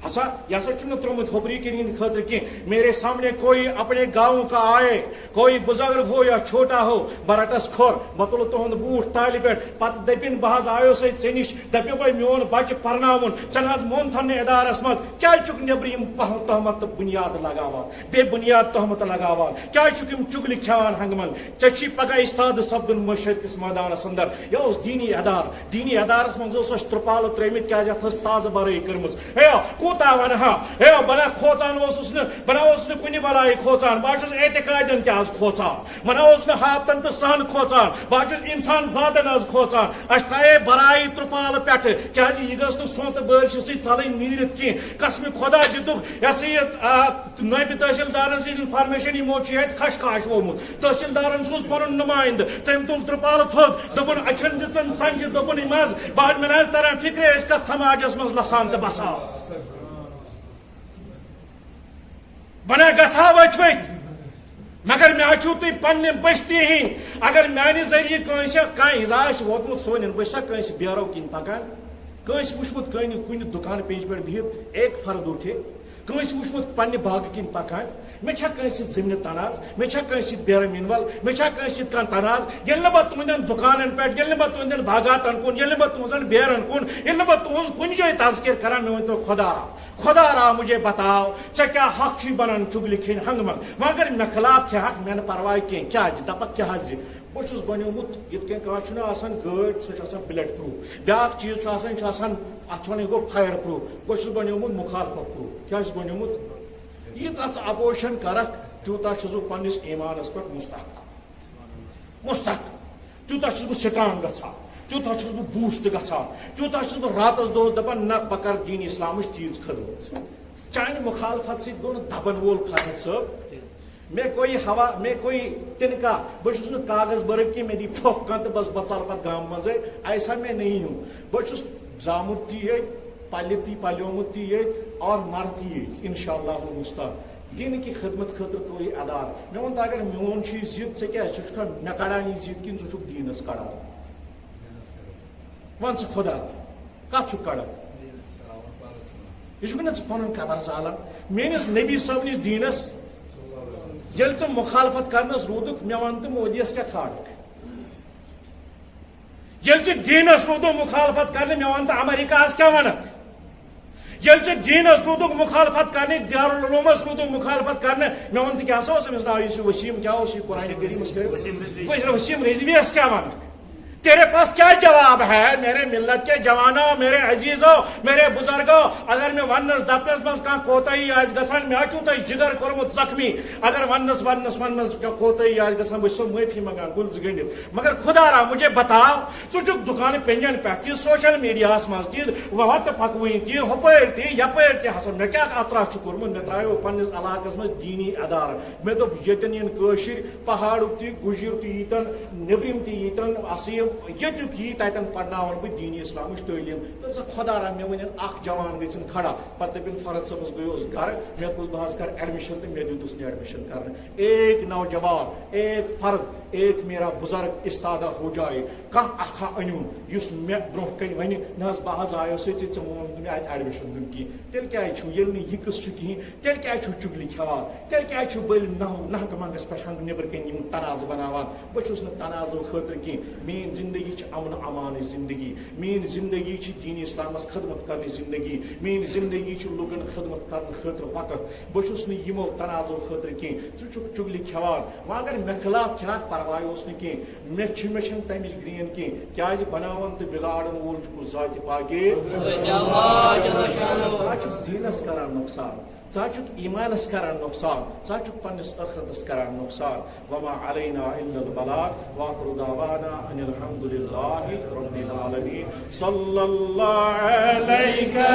ہسا یہ ہسا چھُنہٕ ترومُت ہوٚبری کِنۍ ہِنٛدِ خٲطرٕ کینٛہہ میرے سامنے کوئی اپنے گاؤں کا آئے کوئی بزرگ ہو یا چھوٹا ہو بہٕ رٹس کھۄر بہٕ تُلہٕ تُہُنٛد بوٗٹھ تالہِ پٮ۪ٹھ پتہٕ دٔپِنۍ بہٕ حظ آیوسے ژےٚ نِش دپیوے میون بچہِ پرناوُن ژےٚ نہ حظ مونتھن نہٕ ادارس منٛز کیٛازِ چھُکھ نیٚبرٕ یِم تہمت تہٕ بُنیاد لگاوان بیٚیہِ بُنیاد تہمت لگاوان کیٛازِ چھُکھ یِم چُگلہِ کھٮ۪وان ہنگہٕ منٛگ ژےٚ چھُے پگاہ استاد سپدُن معاشر کِس مٲدانس انٛدر یہِ اوس دیٖنی ادارس منٛز اوس اَسہِ ترٛپالہٕ ترٲمٕتۍ کیٛازِ اتھ ٲس تازٕ برٲے کٔرمٕژ ہے کوٗتاہ ونہا ہے بنا کھوژان اوسُس نہٕ بنا اوسُس نہٕ کُنہِ بلایہِ کھوژان بہٕ چھُس اعتقادن تہِ آز کھوژان بنا اوسُس نہٕ ہاپتن تہٕ سہن کھوژان بہٕ چھُس انسان ذاتن آز کھوژان اَسہِ ترٛایے برایہِ ترٛپالہٕ پٮ۪ٹھٕ کیٛازِ یہِ گٔژھ نہٕ سونتہٕ بٲرشہِ سۭتۍ ژلٕنۍ نیٖرِتھ کینٛہہ قسمہِ خۄدا دِتُکھ یہِ ہسا یہِ نٲیِبہِ تحصیلدارن سۭتۍ انفارمیشن یِمو چھُ ییٚتہِ خشخاش ووٚمُت تحصیلدارن سوٗز پنُن نُمٲیندٕ تٔمۍ تُل ترٛپالہٕ تھوٚد دوٚپُن اچھن دِژٕن ژنجہِ دوٚپُن یِم حظ مےٚ نہ حظ تران فِکرے أسۍ کتھ سماجس منٛز لسان تہٕ بسان بنا گژھا ؤتھۍ ؤتھۍ مگر مےٚ چھُو تُہۍ پننہِ بستی ہٕنٛدۍ اگر میانہِ ذٔریعہٕ کٲنٛسہِ کانٛہہ ایٖزا آسہِ ووتمُت سونٮ۪ن بہٕ چھسا کٲنٛسہِ بیرو کِنۍ پکان کٲنٛسہِ وٕچھمُت کُنہِ دُکان پیٚنٛجہِ پٮ۪ٹھ بِہِتھ ایک فرد اُٹھے کٲنٛسہِ وٕچھمُت پننہِ باغہٕ کِنۍ پکان مےٚ چھا کٲنٛسہِ سۭتۍ زٔمنہِ تناز مےٚ چھا کٲنٛسہِ سۭتۍ بیرٕ مِنول مےٚ چھا کٲنٛسہِ سۭتۍ کانٛہہ تناز ییٚلہِ نہٕ بہٕ تُہنٛدٮ۪ن دُکانن پٮ۪ٹھ ییٚلہِ نہٕ بہٕ تُہنٛدٮ۪ن باغاتن کُن ییٚلہِ نہٕ بہٕ تُہنٛزن بیرن کُن ییٚلہِ نہٕ بہٕ تُہنٛز کُنہِ جایہِ تذکِر کران مےٚ ؤنۍتو خۄدا را مجھے بتاو ژےٚ کیٛاہ حق چھُے بنان چُگلہِ کھٮ۪نۍ ہنگہٕ منٛگ وۄنۍ اگر مےٚ خلاف کھٮ۪ہکھ مےٚ نہٕ پرواے کینٛہہ کیٛازِ دپکھ کیٛاہ حظ بہٕ چھُس بنیومُت یِتھ کٔنۍ کانٛہہ چھُنہ آسان گٲڑۍ سۄ چھِ آسان بُلٹ پروٗف بیٛاکھ چیٖز چھُ آسان یہِ چھُ آسان اتھ چھِ ونان یہِ گوٚو فایر پروٗف بہٕ چھُس بنیومُت مُخالفت پروٗف کیٛاہ چھُس بنیومُت ییٖژاہ ژٕ اپوزِشن کرکھ تیوٗتاہ چھُس بہٕ پننِس ایمانس پٮ۪ٹھ مستحق تیوٗتاہ چھُس بہٕ سٹرانگ گژھان تیوٗتاہ چھُس بہٕ بوٗسٹ گژھان تیوٗتاہ چھُس بہٕ راتس دۄہس دپان نہ بہٕ کرٕ دیٖن اسلامٕچ تیٖژ خدمت چانہِ مُخالفت سۭتۍ گوٚو نہٕ دبن وول فرد صٲب مےٚ کوئی تِنکا بہٕ چھُس نہٕ کاغذ برٕکھ کینٛہہ مےٚ دی پھۄکھ کانٛہہ تہٕ بس بہٕ ژلہٕ پتہٕ گامہٕ منٛزٕے ایسا مےٚ نہیں ہوں بہٕ چھُس زامُت تہِ ییٚتہِ پلیومُت تہِ ییٚتہِ اور مر تہِ ییٚتہِ انشاء اللہ مُستعان دیٖنہٕ کہِ خدمت خٲطرٕ تو یہِ ادار مےٚ ووٚن اگر میون چھُ یہِ ضد ژےٚ کیٛازِ ژٕ چھُکھا مےٚ کڑان یہِ ضد کِنہٕ ژٕ چھُکھ دیٖنس کڑان وَن ژٕ خۄدا کتھ چھُکھ کڑان یہِ چھُکھ نہ ژٕ پنُن قبر زالان میٲنِس نبی صٲبنِس دیٖنس ییٚلہِ ژٕ مُخالفت کرنس روٗدُکھ مےٚ وَن تہٕ مودیَس کیٛاہ کھالکھ ییٚلہِ ژٕ دیٖنس روٗدُکھ مُخالفت کرنہِ مےٚ وَن تہٕ امریکاہس کیٛاہ وَنکھ ییٚلہِ ژٕ دیٖنس روٗدُکھ مُخالفت کرنہِ دارالعلوٗمس روٗدُکھ مُخالفت کرنہِ مےٚ ووٚن تہٕ کیٛاہ سا اوس أمِس ناو یُس یہِ ؤسیٖم کیٛاہ اوس یہِ قرآنِ کریٖمس وسیٖم رضویَس کیٛاہ وَنکھ تیرے پاس کیا جواب ہے میرے ملت کے جوانوں، میرے عزیزوں، میرے بزرگوں؟ اگر میں ونس دپنس مز کھانا کوتاہی آس گژھان، مے چھو تۄہہِ جگر کورمُت زخمی، اگر ونس کوتاہی آس گژھان بہٕ چھُسو معٲفی منگان گُلز گٔنڈِتھ، مگر خدا را مجھے بتاو ژٕ چھُکھ دُکان پنجن پٮ۪ٹھ تہِ سوشل میڈیاہس منٛز تہِ وتہٕ پکوٕنۍ تہِ ہُپٲرۍ تہِ یپٲرۍ تہِ ہسا مےٚ کیٛاہ اطراف چھُ کوٚرمُت؟ مےٚ ترٛایو پننِس علاقس منٛز دیٖنی ادارٕ، مےٚ دوٚپ ییٚتٮ۪ن یِن کٲشِرۍ، پہاڑُک تہِ، گُجِر تہِ ییٖتن، نیٚبرِم تہِ ییٖتن، اصیٖل ییٚتیُک یی تتٮ۪ن پرناون بہٕ دیٖنی اسلامٕچ تعلیٖم۔ تہٕ ژٕ خۄدا را مےٚ ؤنِن اکھ جوان گٔژھِن کھڑا، پتہٕ دٔپِن فرد صٲبس گٔیوس گرٕ، مےٚ دوٚپُس بہٕ حظ کرٕ ایڈمِشن تہٕ مےٚ دیُتُس نہٕ ایڈمِشن کرنہٕ۔ ایک نوجوان، ایک فرد، ایک میرا بزرگ استادہ ہو جائے، کانٛہہ اکھا أنِوُن یُس مےٚ برونٛہہ کَنہِ وَنہِ نہ حظ بہٕ حظ آیوس ژےٚ ووٚنُتھ نہٕ مےٚ اَتہِ ایڈمِشن دیُن کینٛہہ، تیٚلہِ کیٛازِ چھُو؟ ییٚلہِ نہٕ یہِ قٕصہٕ چھُ کِہیٖنۍ تیٚلہِ کیٛازِ چھُو چُگلی کھٮ۪وان؟ تیٚلہِ کیٛازِ چھُو بٔلۍ نہکہٕ منٛگس پٮ۪ٹھ نیٚبرٕ کَنۍ یِم تنازٕ بناوان؟ بہٕ چھُس نہٕ تنازو خٲطرٕ کینٛہہ، میٛٲنۍ زندگی چھِ امن امانٕچ زندگی، میٛٲنۍ زندگی چھِ دیٖنی اسلامس خدمت کرنٕچ زندگی، میٛٲنۍ زندگی چھِ لُکن خدمت کرنہٕ خٲطرٕ وقت، بہٕ چھُس نہٕ یِمو تنازو خٲطرٕ کینٛہہ۔ ژٕ چھُکھ چُگلی کھٮ۪وان، وۄنۍ اگر مےٚ خلاف چھکھ پرواے اوس نہٕ کینٛہہ، مےٚ چھنہٕ تمِچ گرین کینٛہہ، کیٛازِ بناون تہٕ بگاڑن وول چھُ ذاتِ پاکے، ژٕ چھُکھ دیٖنس کران نۄقصان، ژٕ چھُکھ ایمانس کران نۄقصان، ژٕ چھُکھ پننس ٲخرتس کران نۄقصان۔ وما علینا الا البلاغ وآخر دعوانا ان الحمد للہ رب العالمین۔ صلی اللہ علیہ